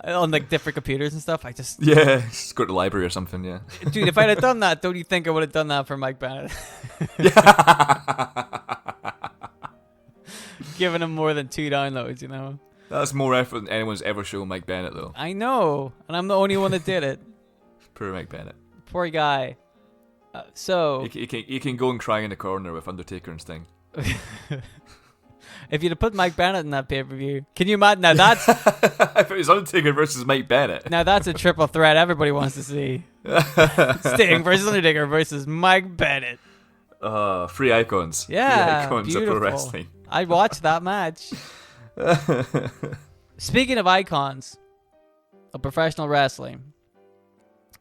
On like different computers and stuff. Yeah, just go to the library or something, yeah. Dude, if I'd have done that, don't you think I would have done that for Mike Bennett? Giving him more than 2 downloads, you know? That's more effort than anyone's ever shown Mike Bennett, though. I know, and I'm the only one that did it. Poor Mike Bennett. Poor guy. You can go and cry in the corner with Undertaker and Sting. If you'd have put Mike Bennett in that pay-per-view, can you imagine? Now that's if it was Undertaker versus Mike Bennett. Now that's a triple threat everybody wants to see. Sting versus Undertaker versus Mike Bennett. Free icons. Yeah, free icons beautiful. of pro wrestling. I'd watch that match. Speaking of icons of professional wrestling,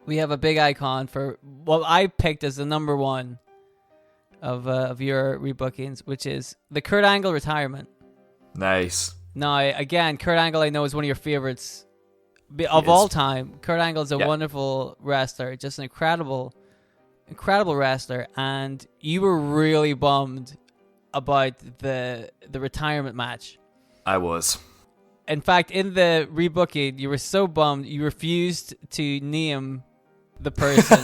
we have a big icon for what I picked as the number 1 of your rebookings, which is the Kurt Angle retirement. Nice. Now, again, Kurt Angle I know is one of your favorites of all time. Kurt Angle is a wonderful wrestler, just an incredible wrestler, and you were really bummed about the retirement match. I was. In fact, in the rebooking, you were so bummed you refused to name the person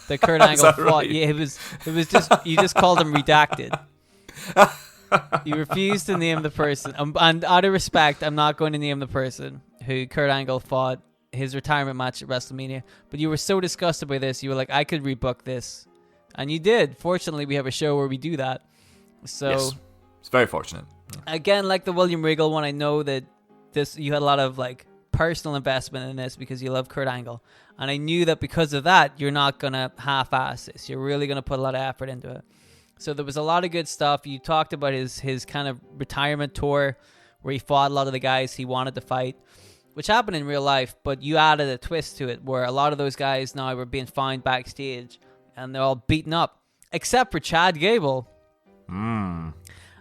that Kurt Angle fought. Right? Yeah, it was just you just called him redacted. You refused to name the person, and out of respect, I'm not going to name the person who Kurt Angle fought his retirement match at WrestleMania. But you were so disgusted by this, you were like, I could rebook this, and you did. Fortunately, we have a show where we do that. So yes. It's very fortunate. Again, like the William Regal one, I know that you had a lot of like personal investment in this because you love Kurt Angle. And I knew that because of that, you're not going to half-ass this. You're really going to put a lot of effort into it. So there was a lot of good stuff. You talked about his kind of retirement tour where he fought a lot of the guys he wanted to fight, which happened in real life, but you added a twist to it where a lot of those guys now were being found backstage and they're all beaten up, except for Chad Gable.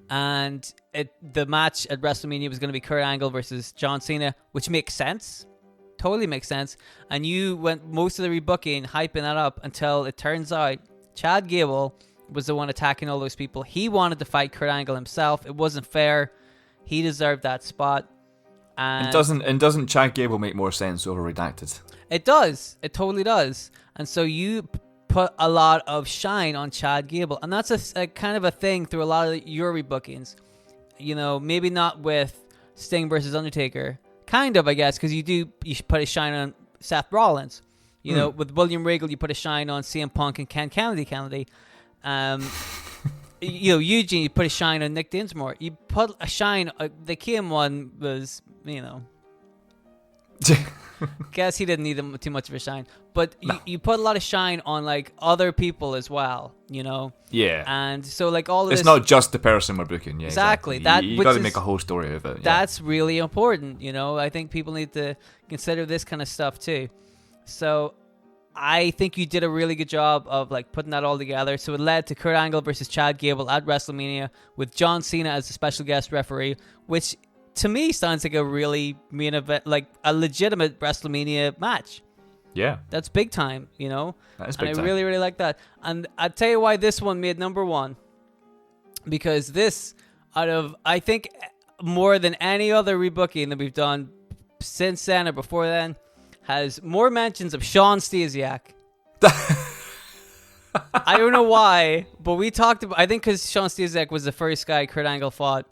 And the match at WrestleMania was going to be Kurt Angle versus John Cena, which makes sense. Totally makes sense. And you went most of the rebooking hyping that up until it turns out Chad Gable was the one attacking all those people. He wanted to fight Kurt Angle himself. It wasn't fair. He deserved that spot. And doesn't Chad Gable make more sense over Redacted? It does. It totally does. And so you put a lot of shine on Chad Gable. And that's a kind of a thing through a lot of your rebookings. You know, maybe not with Sting versus Undertaker. Kind of, I guess, because you put a shine on Seth Rollins. You know, with William Regal, you put a shine on CM Punk and Ken Kennedy. You know, Eugene, you put a shine on Nick Dinsmore. You put a shine. The Kim one was, you know, guess he didn't need too much of a shine, but no. you put a lot of shine on like other people as well. You know. Yeah. And so like all of it's this, not just the person we're booking. Yeah, exactly. You got to make a whole story of it. Yeah. That's really important. You know, I think people need to consider this kind of stuff too. So I think you did a really good job of like putting that all together. So it led to Kurt Angle versus Chad Gable at WrestleMania with John Cena as a special guest referee, which to me sounds like a really main event, like a legitimate WrestleMania match. Yeah. That's big time, you know? That is big time. I really, really like that. And I'll tell you why this one made number 1. Because this, out of, I think, more than any other rebooking that we've done since then or before then, has more mentions of Sean Stasiak. I don't know why, but we talked about, I think because Sean Stasiak was the first guy Kurt Angle fought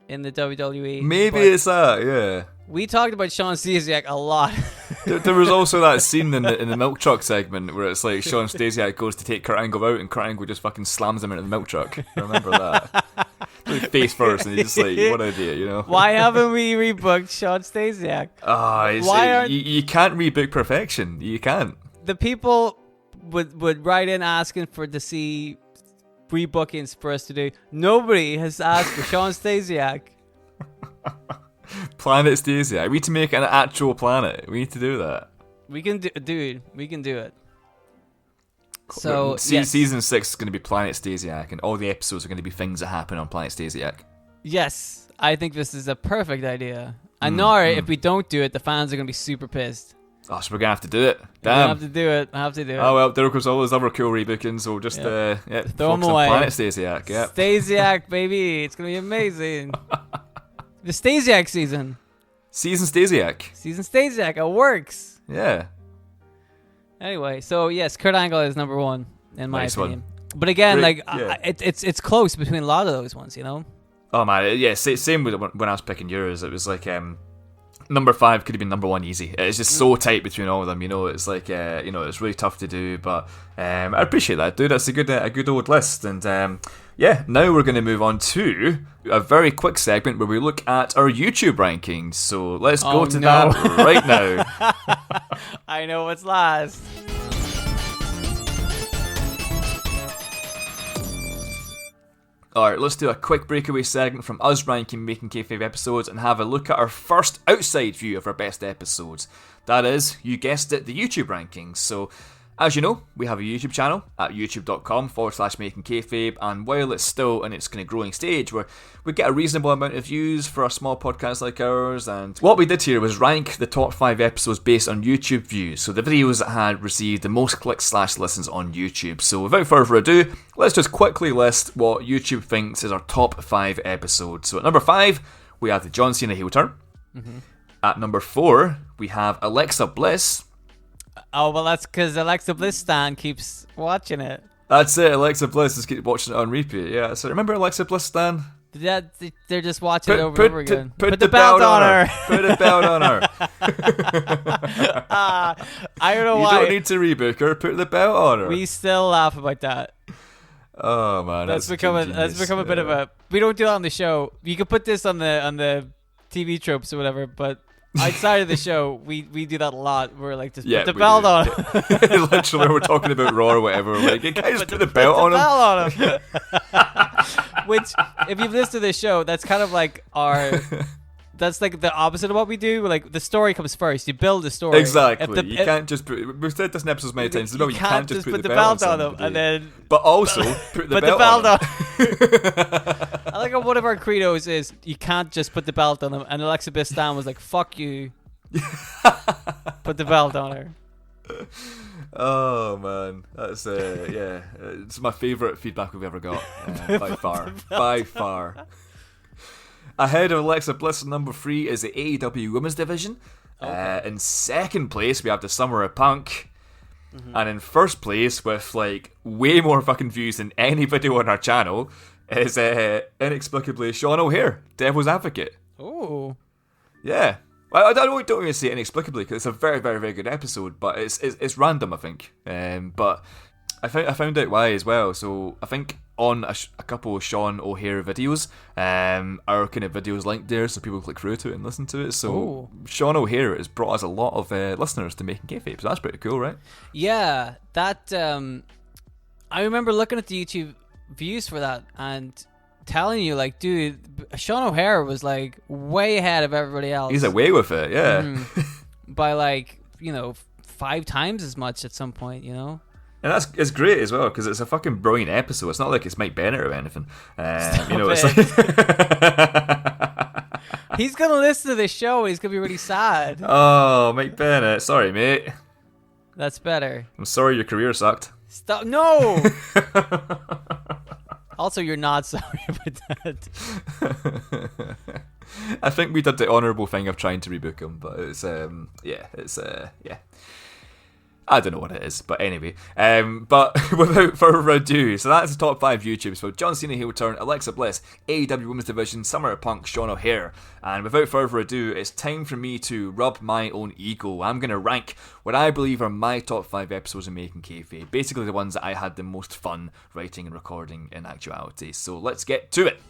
in the WWE. Maybe it's that, yeah. We talked about Sean Stasiak a lot. There was also that scene in the milk truck segment where it's like Sean Stasiak goes to take Kurt Angle out and Kurt Angle just fucking slams him into the milk truck. I remember that. Like face first and he's just like, what an idiot, you know? Why haven't we rebooked Sean Stasiak? You can't rebook perfection. You can't. The people would write in asking to see rebookings for us to do. Nobody has asked for Sean Stasiak. Planet Stasiak. We need to make an actual planet. We need to do that. We can do, dude. We can do it. So season 6 is going to be Planet Stasiak, and all the episodes are going to be things that happen on Planet Stasiak. Yes, I think this is a perfect idea. I know if we don't do it, the fans are going to be super pissed. Oh, so we're going to have to do it. Damn. I have to do it. Oh, well, there goes all those other cool rebookings. So we'll just throw focus them on away. Planet Stasiak. Yeah. Stasiak, baby. It's going to be amazing. The Stasiak season. Season Stasiak. Season Stasiak. It works. Yeah. Anyway, so yes, Kurt Angle is number one in my opinion. One. But again, Great, it's close between a lot of those ones, you know. Oh man, yeah. Same with when I was picking yours. It was like number 5 could have been number 1 easy. It's just so tight between all of them. You know, it's like it's really tough to do. But I appreciate that, dude. That's a good old list. And yeah, now we're going to move on to a very quick segment where we look at our YouTube rankings. So let's go to that right now. I know what's last. Alright, let's do a quick breakaway segment from us ranking Making Kayfabe episodes and have a look at our first outside view of our best episodes. That is, you guessed it, the YouTube rankings. So, as you know, we have a YouTube channel at youtube.com/Making Kayfabe, and while it's still in its kind of growing stage where we get a reasonable amount of views for a small podcast like ours, and what we did here was rank the top 5 episodes based on YouTube views, so the videos that had received the most clicks/listens on YouTube. So without further ado, let's just quickly list what YouTube thinks is our top 5 episodes. So at number 5, we have the John Cena heel turn. Mm-hmm. At number 4, we have Alexa Bliss. Oh, well, that's because Alexa Bliss Stan keeps watching it. That's it, Alexa Bliss is keep watching it on repeat. Yeah, so remember Alexa Bliss Stan? Yeah, they're just watching it over and over again. Put the belt on her. Put a belt on her. I don't know why. You don't need to rebook her. Put the belt on her. We still laugh about that. Oh man, that's become a bit of a. We don't do that on the show. You could put this on the TV tropes or whatever, but outside of the show, we do that a lot. We're like, just put the belt on. Literally, we're talking about Raw or whatever. We're like, can I just put the belt on him? Which, if you've listened to this show, that's kind of like that's like the opposite of what we do. Like, the story comes first. You build the story. Exactly. You can't just put. We've said this in episodes many times. You can't just put the belt on them, and then. But also put the belt on. I like how one of our credos is you can't just put the belt on them, and Alexa Bliss Stan was like, "Fuck you." Put the belt on her. Oh man, that's it's my favourite feedback we've ever got by far. Ahead of Alexa Bliss, number 3 is the AEW Women's Division. Okay. In second place, we have the Summer of Punk. Mm-hmm. And in first place, with like way more fucking views than any video on our channel, is inexplicably Sean O'Hare, Devil's Advocate. Oh. Yeah. I don't even say inexplicably because it's a very, very, very good episode, but it's random, I think. But I found out why as well. So I think on a couple of Sean O'Hare videos, our kind of videos linked there, so people click through to it and listen to it. So Sean O'Hare has brought us a lot of listeners to Making Kayfabe, so that's pretty cool, right? Yeah, that I remember looking at the YouTube views for that and telling you, like, dude, Sean O'Hare was like way ahead of everybody else. He's away with it, yeah. By like 5 times as much at some point, you know. And it's great as well because it's a fucking brilliant episode. It's not like it's Mike Bennett or anything. It's like he's gonna listen to this show. He's gonna be really sad. Oh, Mike Bennett, sorry, mate. That's better. I'm sorry your career sucked. Stop! No. Also, you're not sorry about that. I think we did the honourable thing of trying to rebook him, but it's I don't know what it is, but anyway. But without further ado, so that's the top 5 YouTubes. So John Cena heel turn, Alexa Bliss, AEW Women's Division, Summer of Punk, Sean O'Hare. And without further ado, it's time for me to rub my own ego. I'm going to rank what I believe are my top 5 episodes of Making Kayfabe. Basically the ones that I had the most fun writing and recording in actuality. So let's get to it.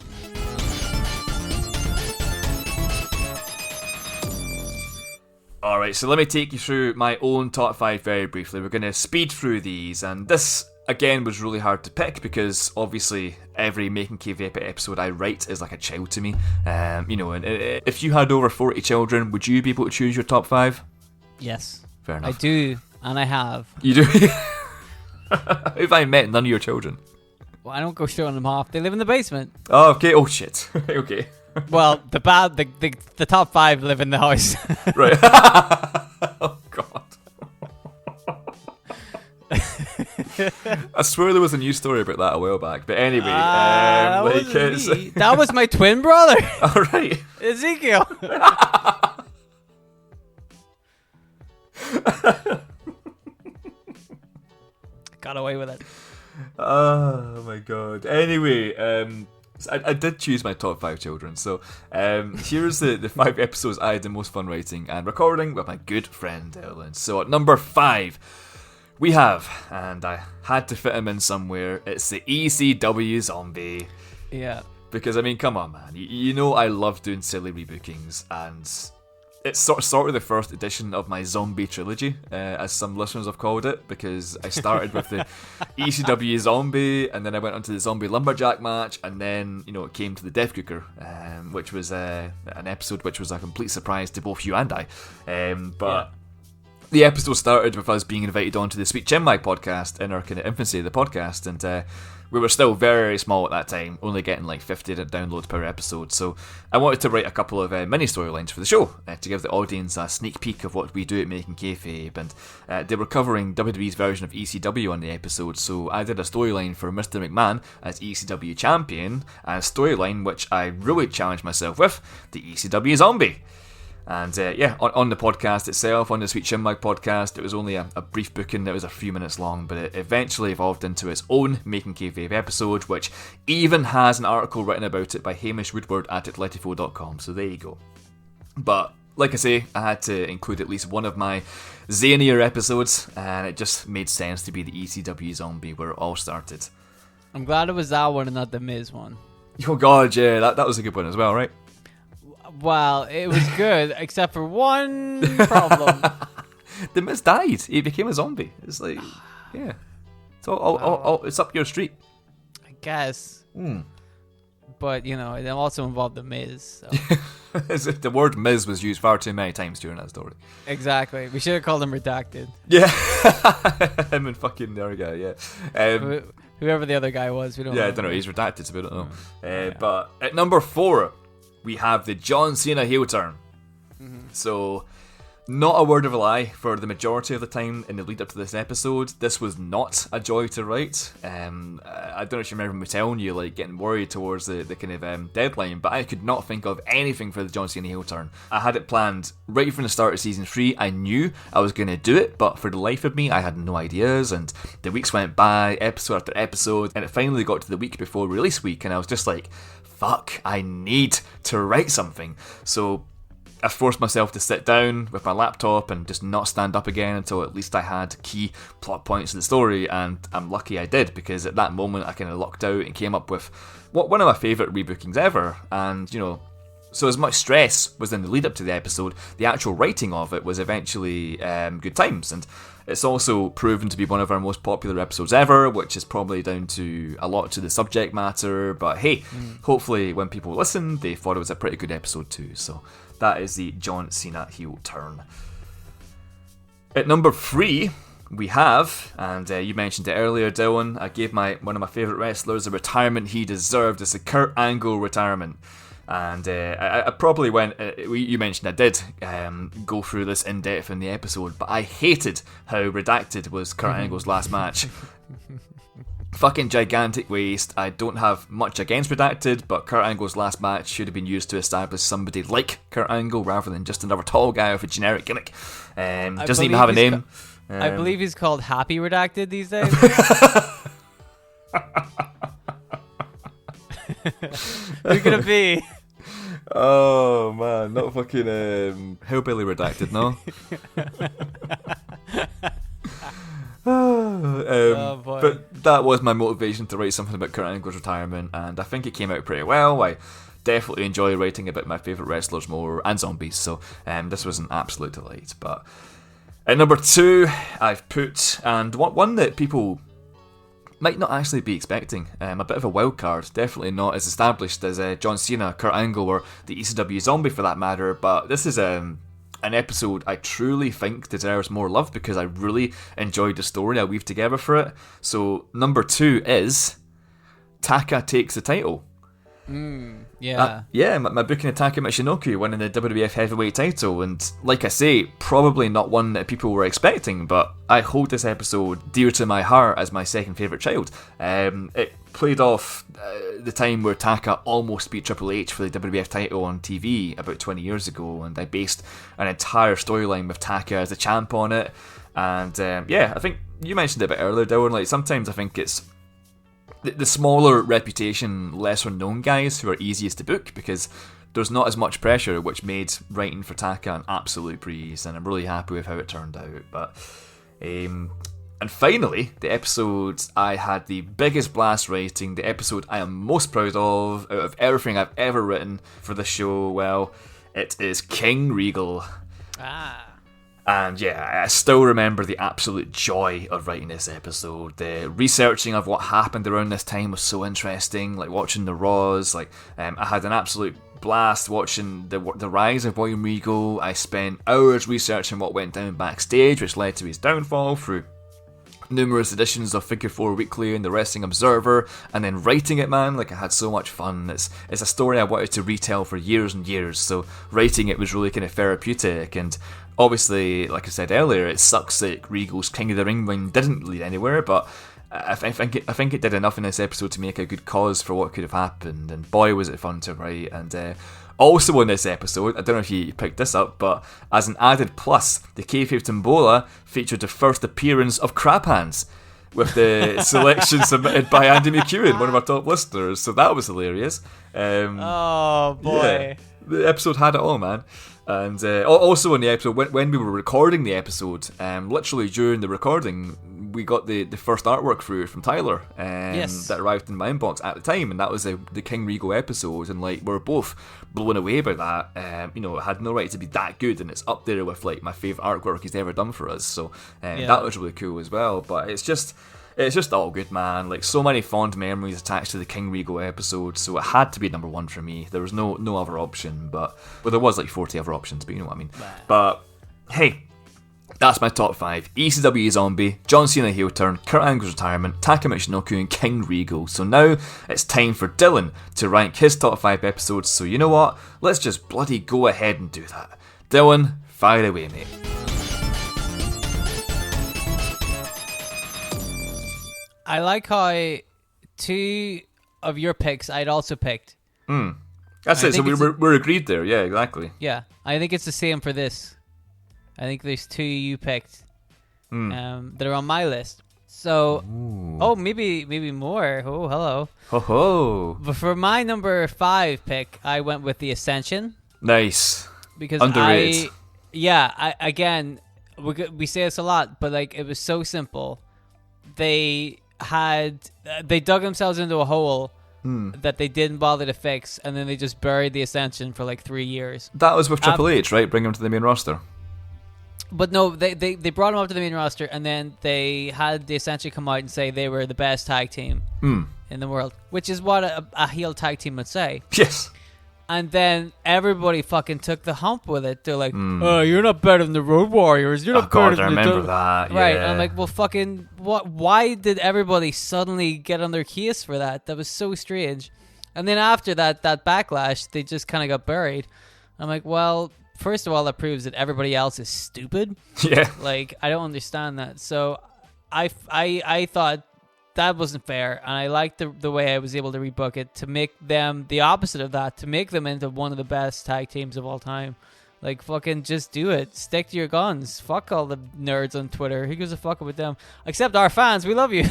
Alright, so let me take you through my own top 5 very briefly. We're going to speed through these, and this, again, was really hard to pick because, obviously, every Making Kayfabe episode I write is like a child to me. And if you had over 40 children, would you be able to choose your top 5? Yes. Fair enough. I do, and I have. You do? If I met none of your children? Well, I don't go showing them off. They live in the basement. Oh, okay. Oh, shit. Okay. Well, the top 5 live in the house. Right. Oh God. I swear there was a news story about that a while back. But anyway, that was my twin brother. All right. This Ezekiel. Got away with it. Oh my god. Anyway, I did choose my top 5 children, so here's the 5 episodes I had the most fun writing and recording with my good friend Dylan. So at number 5, we have, and I had to fit him in somewhere, it's the ECW Zombie. Yeah. Because, I mean, come on, man. You know I love doing silly rebookings, and it's sort of the first edition of my zombie trilogy, as some listeners have called it, because I started with the ECW Zombie, and then I went on to the Zombie Lumberjack match, and then, it came to the Death Cooker, which was an episode which was a complete surprise to both you and I. But the episode started with us being invited onto the Sweet Chin Mag podcast in our kind of infancy of the podcast, and we were still very small at that time, only getting like 50 downloads per episode, so I wanted to write a couple of mini storylines for the show to give the audience a sneak peek of what we do at Making Kayfabe, and they were covering WWE's version of ECW on the episode, so I did a storyline for Mr. McMahon as ECW champion, and a storyline which I really challenged myself with, the ECW Zombie. And on the podcast itself, on the Sweet Chin Mag podcast, it was only a brief booking that was a few minutes long, but it eventually evolved into its own Making Kayfabe episode, which even has an article written about it by Hamish Woodward at Atletico.com, so there you go. But, like I say, I had to include at least one of my zanier episodes, and it just made sense to be the ECW Zombie, where it all started. I'm glad it was that one and not the Miz one. Oh god, yeah, that was a good one as well, right? Well, it was good, except for one problem. The Miz died. He became a zombie. It's like, yeah. It's all it's up your street. I guess. But, it also involved the Miz. So. The word Miz was used far too many times during that story. Exactly. We should have called him Redacted. Yeah. Him and fucking the other guy, yeah. Whoever the other guy was, we don't know. Yeah, I don't know. He's redacted, so we don't know. But at number 4... we have the John Cena heel turn. So, not a word of a lie, for the majority of the time in the lead up to this episode, this was not a joy to write. I don't know if you remember me telling you, like, getting worried towards the kind of deadline, but I could not think of anything for the John Cena heel turn. I had it planned right from the start of season 3. I knew I was going to do it, but for the life of me, I had no ideas, and the weeks went by, episode after episode, and it finally got to the week before release week, and I was just like, fuck, I need to write something. So I forced myself to sit down with my laptop and just not stand up again until at least I had key plot points of the story, and I'm lucky I did, because at that moment I kind of locked out and came up with one of my favourite rebookings ever. And, so as much stress was in the lead up to the episode, the actual writing of it was eventually good times, and it's also proven to be one of our most popular episodes ever, which is probably down to a lot to the subject matter, but hey, hopefully when people listen, they thought it was a pretty good episode too. So that is the John Cena heel turn. At number 3, we have, and you mentioned it earlier, Dylan, I gave one of my favourite wrestlers a retirement he deserved. It's a Kurt Angle retirement. And I probably went, you mentioned I did go through this in depth in the episode, but I hated how redacted was Kurt Angle's last match. Fucking gigantic waste. I don't have much against redacted, but Kurt Angle's last match should have been used to establish somebody like Kurt Angle rather than just another tall guy with a generic gimmick. Doesn't even have a name. I believe he's called Happy Redacted these days. Who could it be? Oh man, not fucking hillbilly redacted, no. But that was my motivation to write something about Kurt Angle's retirement, and I think it came out pretty well. I definitely enjoy writing about my favourite wrestlers more, and zombies, so this was an absolute delight. But at number 2, I've put, and one that people might not actually be expecting, a bit of a wild card, definitely not as established as John Cena, Kurt Angle, or the ECW Zombie for that matter, but this is an episode I truly think deserves more love because I really enjoyed the story I weaved together for it. So number 2 is Taka takes the title. My booking of Taka Michinoku winning the WWF Heavyweight title, and like I say, probably not one that people were expecting, but I hold this episode dear to my heart as my second favourite child. It played off the time where Taka almost beat Triple H for the WWF title on TV about 20 years ago, and I based an entire storyline with Taka as a champ on it. And I think you mentioned it a bit earlier, Dylan. Like, sometimes I think it's the smaller reputation, lesser known guys who are easiest to book because there's not as much pressure, which made writing for Taka an absolute breeze, and I'm really happy with how it turned out. But and finally, the episode I had the biggest blast writing, the episode I am most proud of out of everything I've ever written for the show, well, it is King Regal. And yeah, I still remember the absolute joy of writing this episode. The researching of what happened around this time was so interesting, like watching the Raws. Like, I had an absolute blast watching the rise of William Regal. I spent hours researching what went down backstage, which led to his downfall through numerous editions of Figure 4 Weekly and the Wrestling Observer, and then writing it, man, like, I had so much fun. It's a story I wanted to retell for years and years, so writing it was really kind of therapeutic. And obviously, like I said earlier, it sucks that Regal's King of the Ring win didn't lead anywhere, but I think it did enough in this episode to make a good cause for what could have happened, and boy was it fun to write. And also in this episode, I don't know if you picked this up, but as an added plus, the Kayfabe Tombola featured the first appearance of Crab Hands, with the selection submitted by Andy McEwen, one of our top listeners, so that was hilarious. Oh boy. Yeah, the episode had it all, man. And also in the episode, when we were recording the episode, literally during the recording, we got the first artwork through from Tyler that arrived in my inbox at the time, and that was the King Regal episode, and like we were both blown away by that. It had no right to be that good, and it's up there with like my favourite artwork he's ever done for us, so that was really cool as well. But it's just all good, man. Like, so many fond memories attached to the King Regal episode, so it had to be number one for me. There was no other option, but there was like 40 other options, but you know what I mean. But hey, that's my top 5. Ecw Zombie, John Cena heel turn, Kurt Angle's retirement, Taka Michinoku, and King Regal. So now it's time for Dylan to rank his top 5 episodes, so you know what? Let's just bloody go ahead and do that. Dylan, fire away, mate. I like how 2 of your picks I'd also picked. That's it. So we're agreed there. Yeah, exactly. Yeah, I think it's the same for this. I think there's 2 you picked that are on my list. So, maybe more. Oh, hello. Ho ho. But for my number 5 pick, I went with the Ascension. Nice. Because underrated. Again, we say this a lot, but like, it was so simple. They dug themselves into a hole that they didn't bother to fix, and then they just buried the Ascension for like 3 years. That was with Triple H, right? Bring him to the main roster. But no, they brought him up to the main roster, and then they had the Ascension come out and say they were the best tag team in the world, which is what a heel tag team would say. Yes. And then everybody fucking took the hump with it. They're like, "Oh, you're not better than the Road Warriors. You're not better than I remember that. Yeah. Right?" And I'm like, "Well, fucking what? Why did everybody suddenly get on their case for that? That was so strange." And then after that backlash, they just kind of got buried. I'm like, well, first of all, that proves that everybody else is stupid. Yeah. Like, I don't understand that. So I thought that wasn't fair, and I liked the way I was able to rebook it to make them the opposite of that, to make them into one of the best tag teams of all time. Like, fucking just do it. Stick to your guns. Fuck all the nerds on Twitter. Who gives a fuck about them? Except our fans. We love you.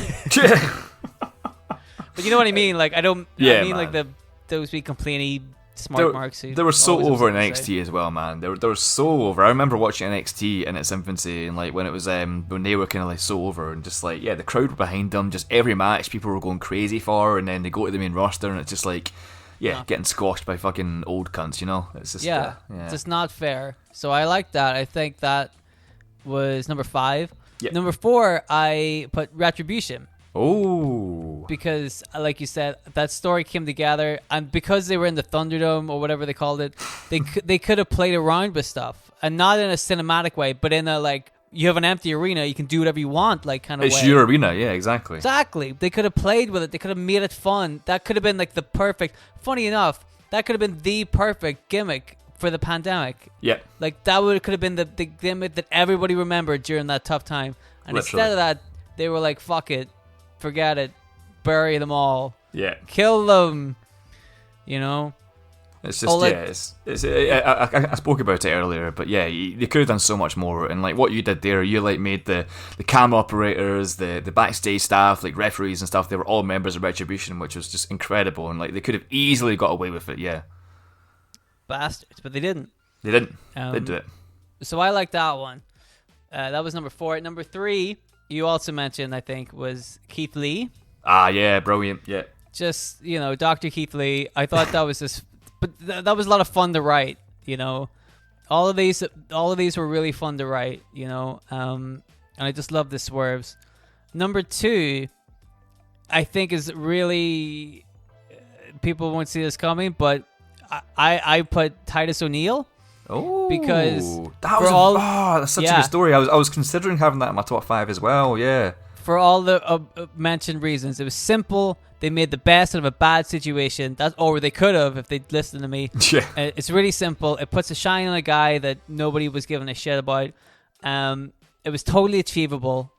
But you know what I mean? Like, I mean, man. Like, those be complaining smart marks. They were so over in NXT as well, man. They were so over. I remember watching NXT in its infancy, and like when it was when they were kind of like so over, and just like, yeah, the crowd were behind them. Just every match people were going crazy for, and then they go to the main roster, and it's just like, getting squashed by fucking old cunts. You know, it's just it's just not fair. So I like that. I think that was number 5. Yep. Number 4, I put Retribution. Oh, because like you said, that story came together, and because they were in the Thunderdome or whatever they called it, they could have played around with stuff, and not in a cinematic way, but in a like, you have an empty arena, you can do whatever you want, like kind of way. It's your arena, yeah, exactly. Exactly. They could have played with it. They could have made it fun. That could have been like the perfect. Funny enough, that could have been the perfect gimmick for the pandemic. Yeah. Like that could have been the gimmick that everybody remembered during that tough time, and Literally. instead of that, they were like, "Fuck it. Forget it. bury them all. Yeah. Kill them. You know? It's just, I spoke about it earlier, but yeah, they could have done so much more. And like what you did there, you like made the camera operators, the backstage staff, like referees and stuff, they were all members of Retribution, which was just incredible. And like they could have easily got away with it, yeah. Bastards, but they didn't. They didn't. They didn't do it. So I like that one. That was number 4. Number 3, you also mentioned, I think, was Keith Lee. Ah, yeah, brilliant, yeah. Just, Dr. Keith Lee. I thought that was just... But that was a lot of fun to write, All of these were really fun to write, and I just love the swerves. Number 2, I think is really... People won't see this coming, but I put Titus O'Neil. Oh, because that's such a good story. I was considering having that in my top 5 as well, yeah. For all the mentioned reasons. It was simple. They made the best out of a bad situation. Or they could have if they'd listened to me. Yeah. It's really simple. It puts a shine on a guy that nobody was giving a shit about. It was totally achievable,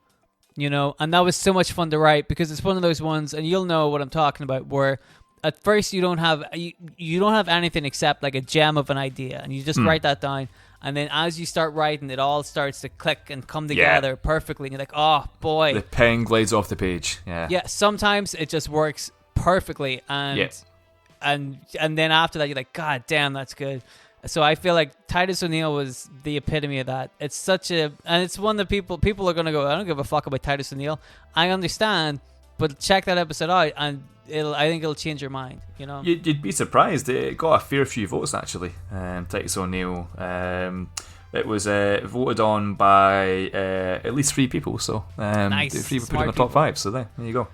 and that was so much fun to write because it's one of those ones, and you'll know what I'm talking about, where at first you don't have anything except like a gem of an idea, and you just write that down. And then as you start writing, it all starts to click and come together perfectly. And you're like, oh, boy. The pen glides off the page. Yeah. Yeah, sometimes it just works perfectly. And then after that, you're like, God damn, that's good. So I feel like Titus O'Neil was the epitome of that. It's such a... And it's one that people are going to go, I don't give a fuck about Titus O'Neil. I understand, but check that episode out and... I think it'll change your mind, You'd be surprised. It got a fair few votes, actually. Titus O'Neil. It was voted on by at least 3 people, so nice. 3 were put in the top 5, so there you go.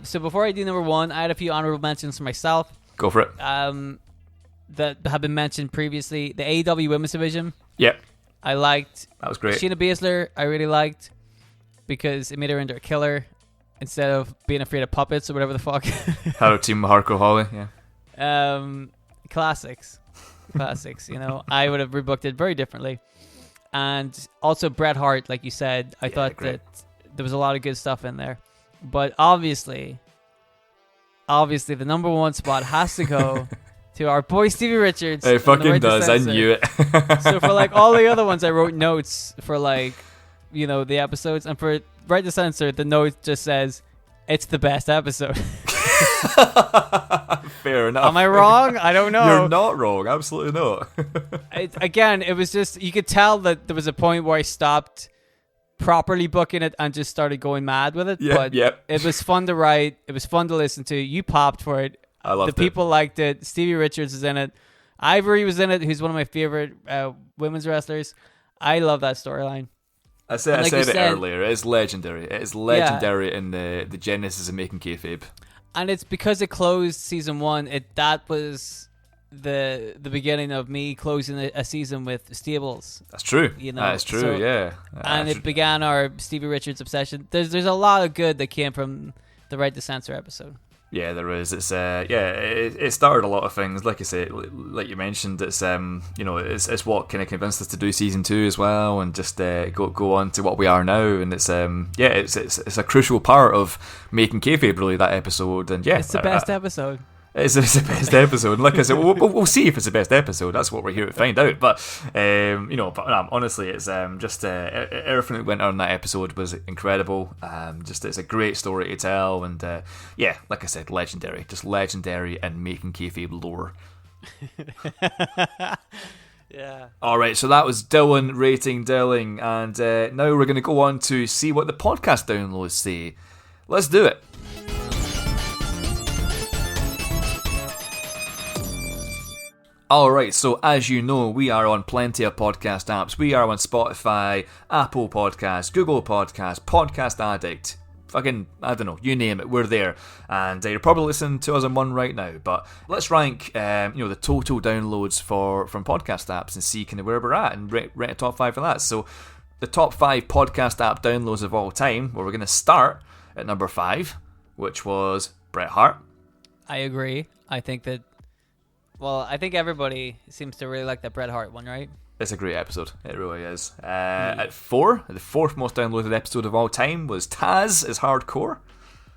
So before I do number 1, I had a few honourable mentions for myself. Go for it. That have been mentioned previously. The AEW Women's Division. Yep. I liked. That was great. Shayna Baszler, I really liked because it made her into a killer. Instead of being afraid of puppets or whatever the fuck. Had a team with Hardcore Holly, yeah. Classics. I would have rebooked it very differently. And also Bret Hart, like you said, I thought great. that there was a lot of good stuff in there. But obviously, the number 1 spot has to go to our boy Stevie Richards. It fucking does, I knew it. So for like all the other ones, I wrote notes for like, the episodes. And for Right to Censor, the note just says, it's the best episode. Fair enough. Am I wrong? I don't know. You're not wrong. Absolutely not. It was just, you could tell that there was a point where I stopped properly booking it and just started going mad with it. It was fun to write. It was fun to listen to. You popped for it. I loved it. The people liked it. Stevie Richards is in it. Ivory was in it, who's one of my favorite women's wrestlers. I love that storyline. I said it earlier. It is legendary. It is legendary in the genesis of Making Kayfabe. And it's because it closed season 1. That was the beginning of me closing a season with Stables. That's true. That's true. So, yeah. And it began our Stevie Richards obsession. There's a lot of good that came from the Right to Censor episode. Yeah, there is. It's it started a lot of things. Like I say, like you mentioned, it's it's what kind of convinced us to do season 2 as well, and just go on to what we are now. And it's it's a crucial part of Making Kayfabe, really, that episode. And yeah, it's the best episode. It's the best episode. Like I said, we'll see if it's the best episode. That's what we're here to find out. But honestly, it's just everything that went on in that episode was incredible. It's a great story to tell, and like I said, legendary, just legendary, and Making Kayfabe lore. Yeah. All right, so that was Dylan rating Dylan, and now we're going to go on to see what the podcast downloads say. Let's do it. Alright, so as you know, we are on plenty of podcast apps. We are on Spotify, Apple Podcasts, Google Podcasts, Podcast Addict, fucking, I don't know, you name it, we're there. And you're probably listening to us on one right now, but let's rank the total downloads from podcast apps and see kind of where we're at and rate a top 5 for that. So the top 5 podcast app downloads of all time, well, we're going to start at number 5, which was Bret Hart. I agree. I think everybody seems to really like that Bret Hart one, right? It's a great episode. It really is. At 4, the 4th most downloaded episode of all time was Taz is Hardcore.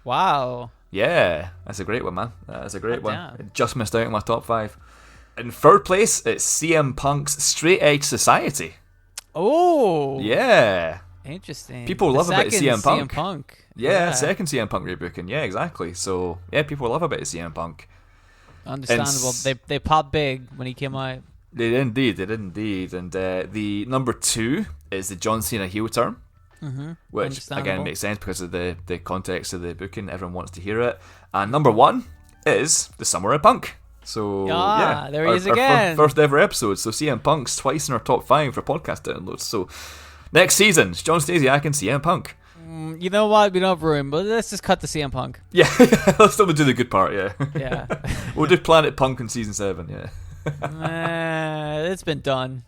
Wow. Yeah, that's a great one, man. That's a great one. Damn. It just missed out on my top 5. In third place, it's CM Punk's Straight Edge Society. Oh, Yeah. interesting. People love a bit of CM Punk. CM Punk. Yeah, second CM Punk rebooking. Yeah, exactly. So, yeah, people love a bit of CM Punk. Understandable. They popped big when he came out. They did indeed. And the number 2 is the John Cena heel turn. Mm-hmm. Which, again, makes sense because of the context of the booking. Everyone wants to hear it. And number 1 is the Summer of Punk. So, yeah. There he is again. First ever episode. So, CM Punk's twice in our top 5 for podcast downloads. So, next season, it's John Stasiak and CM Punk. You know what? We don't have room, but let's just cut the CM Punk. Yeah, let's still do the good part, yeah. Yeah. We'll do Planet Punk in season 7, yeah. It's been done.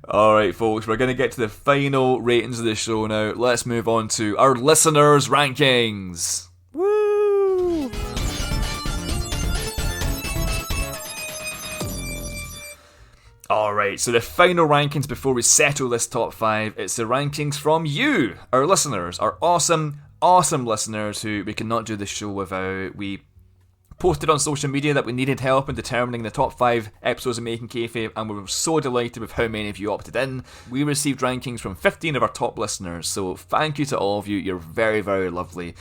Alright, folks, we're going to get to the final ratings of the show now. Let's move on to our listeners' rankings. Woo! Alright, so the final rankings before we settle this top 5, it's the rankings from you, our listeners, our awesome listeners who we cannot do this show without. We posted on social media that we needed help in determining the top 5 episodes of Making Kayfabe, and we were so delighted with how many of you opted in. We received rankings from 15 of our top listeners, so thank you to all of you. You're very, very lovely.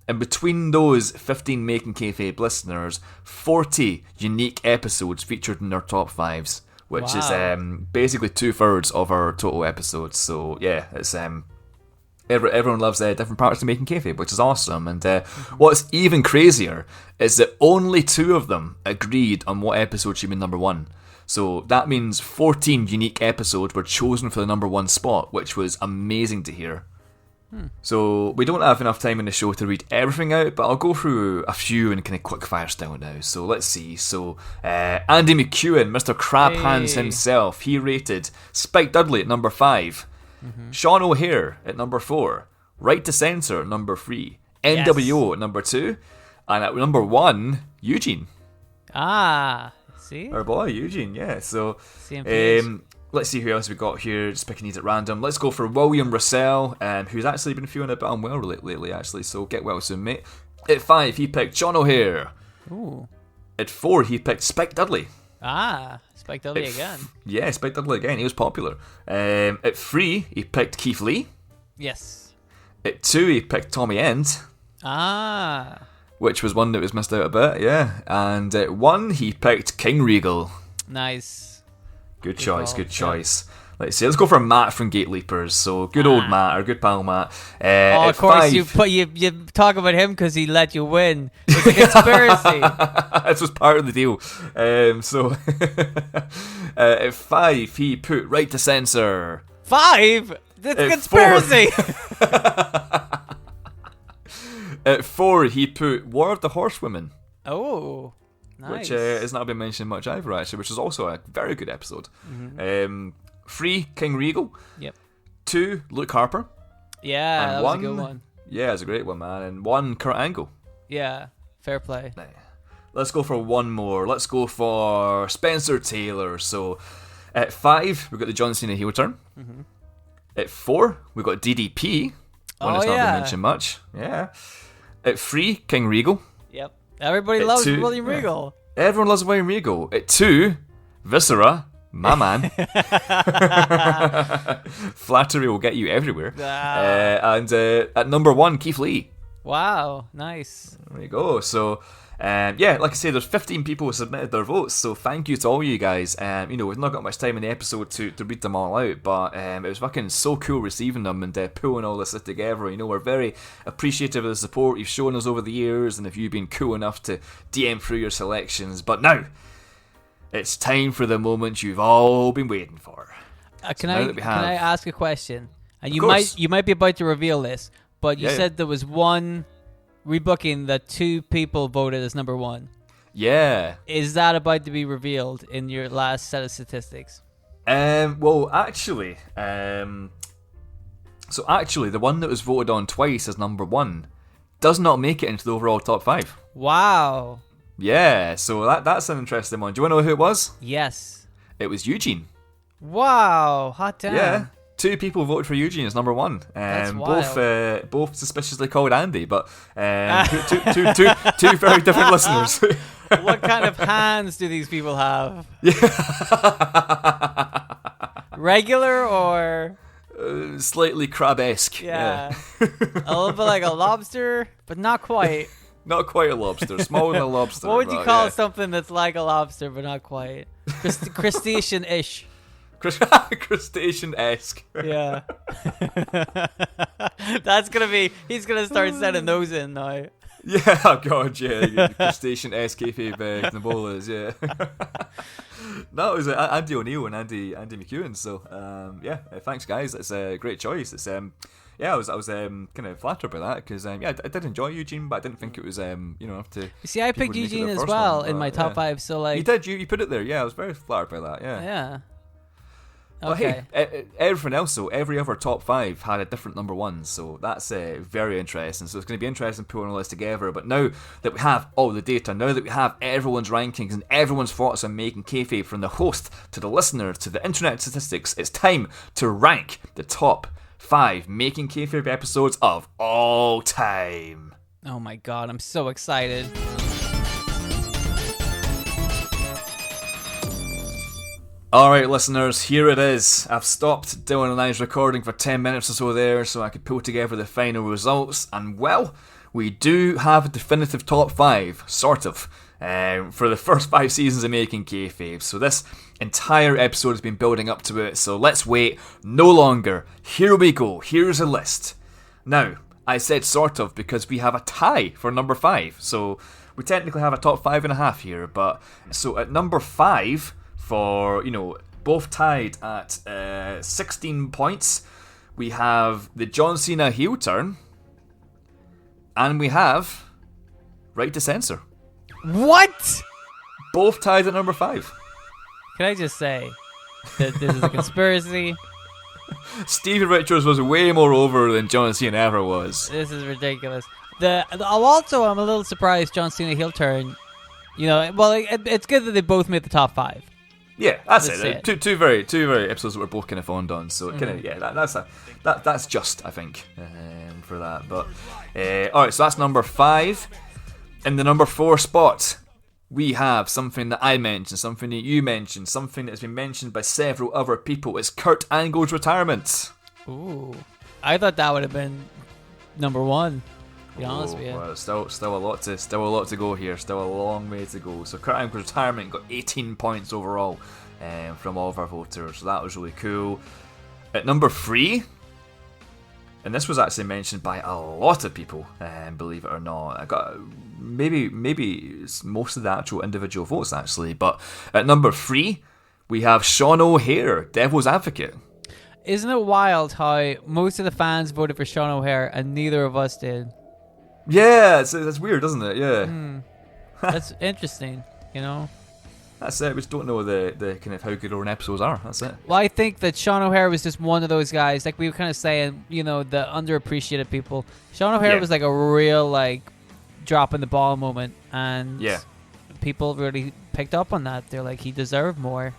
And between those 15 Making Kayfabe listeners, 40 unique episodes featured in our top 5s. Which is basically 2/3 of our total episodes. So yeah, it's everyone loves different parts of Making Kayfabe, which is awesome. And what's even crazier is that only 2 of them agreed on what episode should be number 1. So that means 14 unique episodes were chosen for the number 1 spot, which was amazing to hear. So we don't have enough time in the show to read everything out, but I'll go through a few in kind of quick fire style now. So let's see. So Andy McEwen, Mr. Crab Hands himself, he rated Spike Dudley at number 5, Sean O'Hare at number 4, Right to Censor at number 3, NWO at number 2, and at number 1, Eugene. See? Our boy, Eugene, yeah. So let's see who else we got here, just picking these at random. Let's go for William Russell, who's actually been feeling a bit unwell lately, actually, so get well soon, mate. At 5, he picked John O'Hare. Ooh. At 4, he picked Spike Dudley. Spike Dudley again. Yeah, Spike Dudley again, he was popular. At 3, he picked Keith Lee. Yes. At 2, he picked Tommy End. Which was one that was missed out a bit, yeah. And at 1, he picked King Regal. Nice. Good choice. Let's see. Let's go for Matt from Gate Leapers. So good old Matt, our good pal Matt. Of course, 5, you talk about him because he let you win. It's a conspiracy. This was part of the deal. At 5, he put Right to Censor. 5? That's a conspiracy. 4, at 4, he put War of the Horsewomen. Oh. Nice. Which has not been mentioned much either, actually, which is also a very good episode. 3, King Regal. Yep. 2, Luke Harper. Yeah, and that 1, was a good one. Yeah, it's a great one, man. And 1, Kurt Angle. Yeah, fair play. Let's go for one more. Let's go for Spencer Taylor. So, at 5, we've got the John Cena heel turn. At 4, we've got DDP. One that's not been mentioned much. Yeah. At 3, King Regal. Yep. Everybody loves William Regal. Everyone loves William Regal. At 2, Viscera, my man. Flattery will get you everywhere. And at number 1, Keith Lee. Wow, nice. There you go. So, yeah, like I say, there's 15 people who submitted their votes, so thank you to all you guys. We've not got much time in the episode to read them all out, but it was fucking so cool receiving them and pulling all this together. We're very appreciative of the support you've shown us over the years, and if you've been cool enough to DM through your selections. But now, it's time for the moment you've all been waiting for. Can I ask a question? And you might be about to reveal this, but you said there was one rebooking that 2 people voted as number 1. Yeah. Is that about to be revealed in your last set of statistics? Well, actually, the one that was voted on twice as number 1 does not make it into the overall top 5. Wow. Yeah, so that's an interesting one. Do you want to know who it was? Yes. It was Eugene. Wow, hot damn. Yeah. two people voted for Eugene as number one. That's wild. Both suspiciously called Andy, but two very different listeners. What kind of hands do these people have? Regular or slightly crab-esque? Yeah. A little bit like a lobster, but not quite. Not quite a lobster. Smaller than a lobster. What would you call something that's like a lobster but not quite? Crustacean-ish. Crustacean-esque. Yeah. That's gonna be. He's gonna start sending those in now. Yeah, oh god, yeah. Crustacean-esque kayfabe Nabolas, yeah. No, it was Andy O'Neill and Andy McEwen. So thanks guys. It's a great choice. It's I was kind of flattered by that because I did enjoy Eugene, but I didn't think it was enough to. You see, I picked Eugene as well in my top 5. So like you did, you put it there. Yeah, I was very flattered by that. Yeah. Yeah. Okay. But hey, everything else though, every other top 5 had a different number 1, so that's very interesting. So it's going to be interesting putting a list together. But now that we have all the data, now that we have everyone's rankings and everyone's thoughts on Making Kayfabe, from the host to the listener to the internet statistics, it's time to rank the top 5 Making Kayfabe episodes of all time. Oh my god, I'm so excited. Alright listeners, here it is. I've stopped Dylan and I's recording for 10 minutes or so there so I could pull together the final results, and well, we do have a definitive top 5, sort of, for the first 5 seasons of Making Kayfabe. So this entire episode has been building up to it, so let's wait no longer. Here we go, here's a list. Now, I said sort of because we have a tie for number 5, so we technically have a top 5.5 here, but so at number 5, for, both tied at 16 points, we have the John Cena heel turn, and we have Right to Censor. What? Both tied at number 5. Can I just say that this is a conspiracy? Stevie Richards was way more over than John Cena ever was. This is ridiculous. I'm a little surprised John Cena heel turn. It's good that they both made the top 5. Yeah, that's it. Two very episodes that we're both kind of fond on. So that's just, I think, for that. But all right, so that's number 5. In the number 4 spot, we have something that I mentioned, something that you mentioned, something that's been mentioned by several other people. It's Kurt Angle's retirement. Ooh, I thought that would have been number 1. To be honest with you. Well, still a lot to go here. Still a long way to go. So Kurt Angle's retirement got 18 points overall from all of our voters. So that was really cool. At number 3, and this was actually mentioned by a lot of people, believe it or not. I got maybe most of the actual individual votes actually. But at number 3, we have Sean O'Hare, Devil's Advocate. Isn't it wild how most of the fans voted for Sean O'Hare and neither of us did? Yeah, it's weird, isn't it? Yeah. That's interesting, That's it. We just don't know the kind of how good our own episodes are. That's it. Well, I think that Sean O'Hare was just one of those guys, like we were kind of saying, the underappreciated people. Sean O'Hare was like a real, drop in the ball moment, and people really picked up on that. They're like, he deserved more,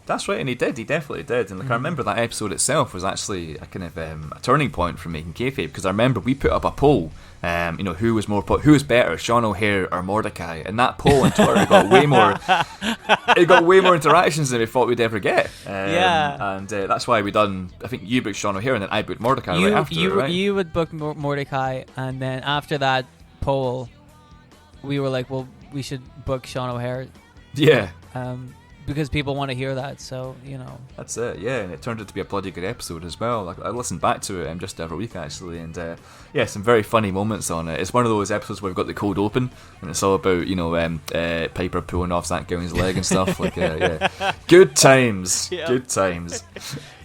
That's right, and he did. He definitely did. And I remember that episode itself was actually a kind of a turning point for Making Kayfabe, because I remember we put up a poll. Who was better, Sean O'Hare or Mordecai? And that poll on Twitter got way more. It got way more interactions than we thought we'd ever get. And that's why we done. I think you booked Sean O'Hare, and then I booked Mordecai right after. Right? You would book Mordecai, and then after that poll, we were like, well, we should book Sean O'Hare. Yeah. Because people want to hear that, so That's it, yeah, and it turned out to be a bloody good episode as well. I listened back to it just the other week actually, and some very funny moments on it. It's one of those episodes where we've got the cold open, and it's all about Piper pulling off Zach Gilling's leg and stuff. Good times, good times.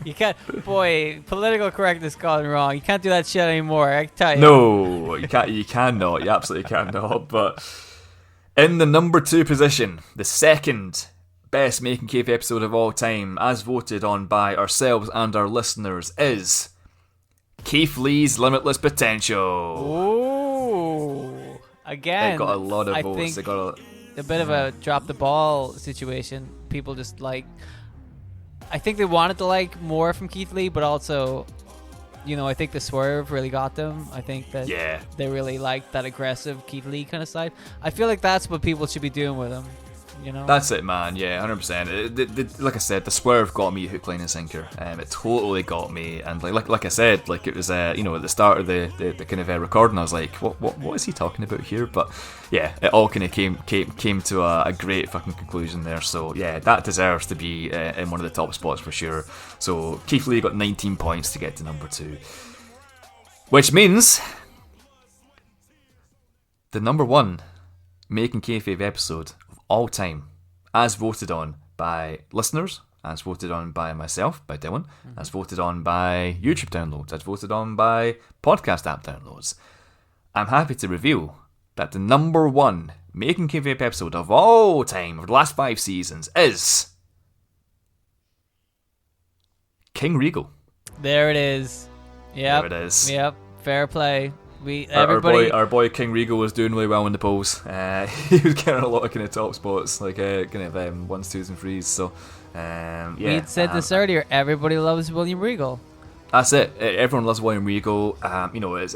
You can't, political correctness gone wrong. You can't do that shit anymore. I can tell you. No, you can't. You cannot. You absolutely cannot. But in the number 2 position, the second best Making Kayfabe episode of all time, as voted on by ourselves and our listeners, is Keith Lee's Limitless Potential. Ooh, again, it got a lot of votes. Think a bit of a drop the ball situation. People just I think they wanted to like more from Keith Lee, but also, you know, I think the swerve really got them. I think that they really liked that aggressive Keith Lee kind of side. I feel like that's what people should be doing with him. You know? That's it, man. Yeah, 100%. Like I said, the swerve got me hook, line, and sinker. It totally got me. And like I said, like it was, you know, at the start of the kind of recording, I was like, what is he talking about here? But yeah, it all kind of came to a great fucking conclusion there. So yeah, that deserves to be in one of the top spots for sure. So Keith Lee got 19 points to get to number 2, which means the number 1 Making Kayfabe episode all time, as voted on by listeners, as voted on by myself, by Dylan, as voted on by YouTube downloads, as voted on by podcast app downloads. I'm happy to reveal that the number 1 Making Kayfabe episode of all time for the last 5 seasons is King Regal. There it is. Yep. There it is. Yep. Fair play. Our boy King Regal was doing really well in the polls. He was getting a lot of kind of top spots, like kind of 1s, 2s, and 3s. So, yeah. We said this earlier. Everybody loves William Regal. That's it. Everyone loves William Regal. You know, it's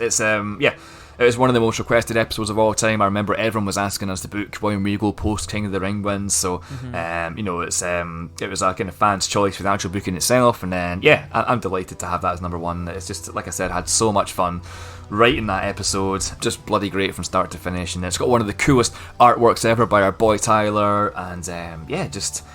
it was one of the most requested episodes of all time. I remember everyone was asking us to book William Regal post King of the Ring wins. So, you know, it was a kind of fan's choice for the actual booking itself. And then, yeah, I'm delighted to have that as number 1. It's just, like I said, I had so much fun writing that episode. Just bloody great from start to finish. And it's got one of the coolest artworks ever by our boy Tyler. And, I just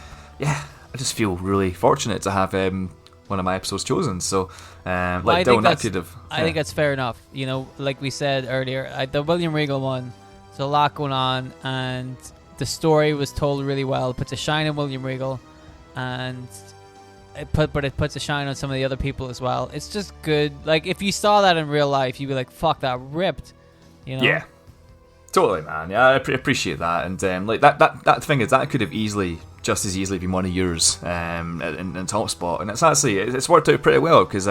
feel really fortunate to have one of my episodes chosen. So, I think that's fair enough. You know, like we said earlier, the William Regal one, there's a lot going on, and the story was told really well. It puts a shine on William Regal, and it puts a shine on some of the other people as well. It's just good. Like, if you saw that in real life, you'd be like, "Fuck, that ripped," you know? Yeah, totally, man. Yeah, I appreciate that. And like that thing is, that could have just as easily been one of yours in top spot, and it's worked out pretty well, because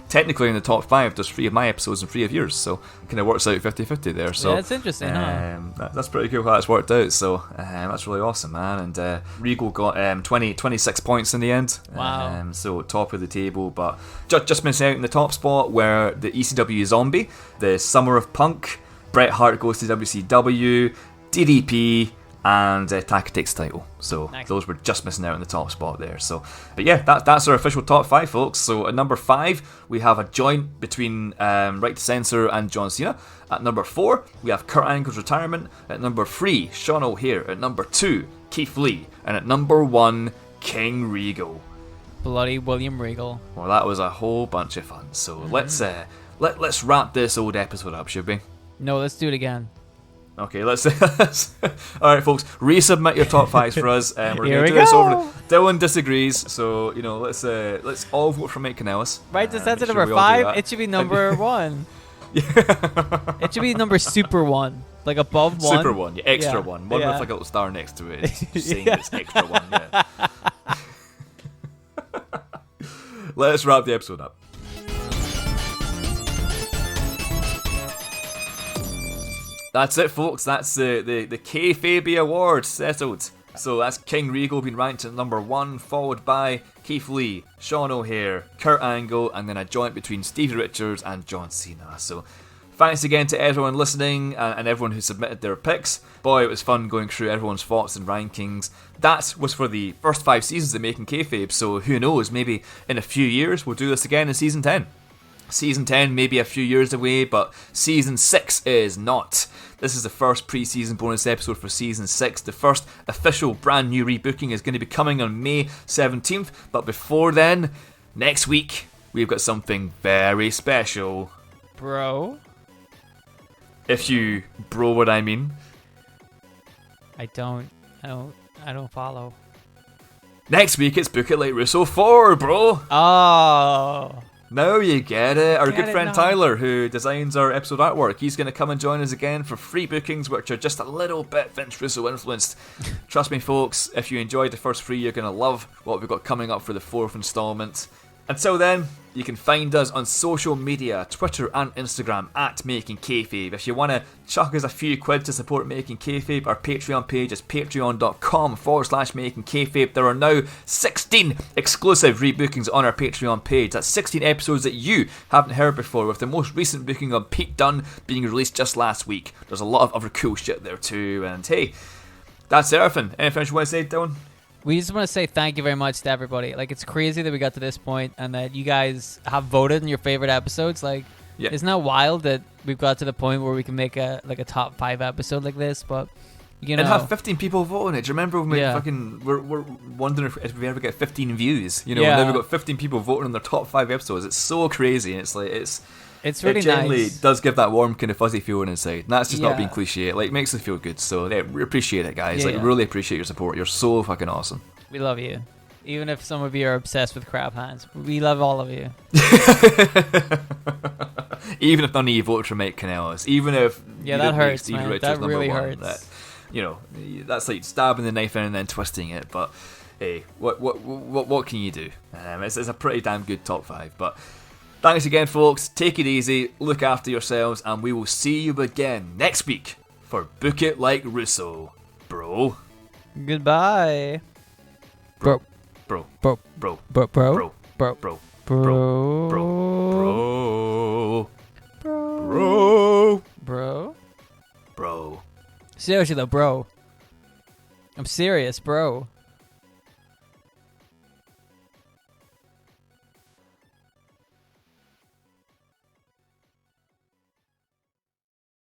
technically in the top 5 there's 3 of my episodes and 3 of yours, so it kind of works out 50-50 there. So yeah, it's interesting. That's pretty cool how it's worked out. So that's really awesome, man. And Regal got 26 points in the end. Wow. So top of the table, but just missing out in the top spot where the ECW Zombie, the Summer of Punk, Bret Hart goes to WCW, DDP, and Tactics title. So nice. Those were just missing out in the top spot there. So, but yeah, that's our official top 5, folks. So at number 5, we have a joint between Right to Censor and John Cena. At number 4, we have Kurt Angle's retirement. At number 3, Sean O'Haire. At number 2, Keith Lee. And at number 1, King Regal. Bloody William Regal. Well, that was a whole bunch of fun. So let's wrap this old episode up, should we? No, let's do it again. Okay, let's alright, folks, resubmit your top 5s for us. We're Here going we to do this go. over. Dylan disagrees, so, you know, let's all vote for Mike Kanellis. Right to censor number 5, it should be number 1. It should be number super 1, like above 1. Super 1, yeah, extra 1 with like a little star next to it. It's saying it's extra 1, yeah. Let's wrap the episode up. That's it, folks. That's the Kayfabe Award settled. So that's King Regal being ranked at number 1, followed by Keith Lee, Sean O'Haire, Kurt Angle, and then a joint between Stevie Richards and John Cena. So thanks again to everyone listening and everyone who submitted their picks. Boy, it was fun going through everyone's thoughts and rankings. That was for the first 5 seasons of Making Kayfabe, so who knows, maybe in a few years we'll do this again in Season 10. Season 10 may be a few years away, but Season 6 is not. This is the first pre-season bonus episode for Season 6. The first official brand new rebooking is going to be coming on May 17th, but before then, next week, we've got something very special. Bro? If you bro what I mean. I don't follow. Next week, it's Book It Like Russo 4, bro! Oh... Now you get it. Our good friend Tyler, who designs our episode artwork, he's going to come and join us again for free bookings, which are just a little bit Vince Russo influenced. Trust me, folks, if you enjoyed the first 3, you're going to love what we've got coming up for the 4th installment. Until then, you can find us on social media, Twitter and Instagram at Making Kayfabe. If you want to chuck us a few quid to support Making Kayfabe, our Patreon page is patreon.com/Making Kayfabe. There are now 16 exclusive rebookings on our Patreon page. That's 16 episodes that you haven't heard before, with the most recent booking of Pete Dunne being released just last week. There's a lot of other cool shit there too, and hey, that's everything. Anything else you want to say, Dylan? We just want to say thank you very much to everybody. Like, it's crazy that we got to this point and that you guys have voted in your favorite episodes. Like, Isn't that wild that we've got to the point where we can make a top 5 episode like this? But you know, and have 15 people vote on it. Do you remember when we're wondering if we ever get 15 views? You know, when we got 15 people voting on their top 5 episodes. It's so crazy. And it's like it's really genuinely nice. Does give that warm kind of fuzzy feeling inside. And that's just not being cliche. It makes us feel good. So we appreciate it, guys. Really appreciate your support. You're so fucking awesome. We love you. Even if some of you are obsessed with crab hands, we love all of you. Even if none of you voted for Mike Kanellis, even if that hurts, Stevie man. Richards That really #1, hurts. That's like stabbing the knife in and then twisting it. But hey, what can you do? It's a pretty damn good top 5. But thanks again, folks. Take it easy, look after yourselves, and we will see you again next week for Book It Like Russo, bro. Goodbye. Bro. Bro. Bro. Bro. Bro. Bro. Bro. Bro. Bro. Bro. Bro. Bro. Bro. Seriously though, bro. I'm serious, bro.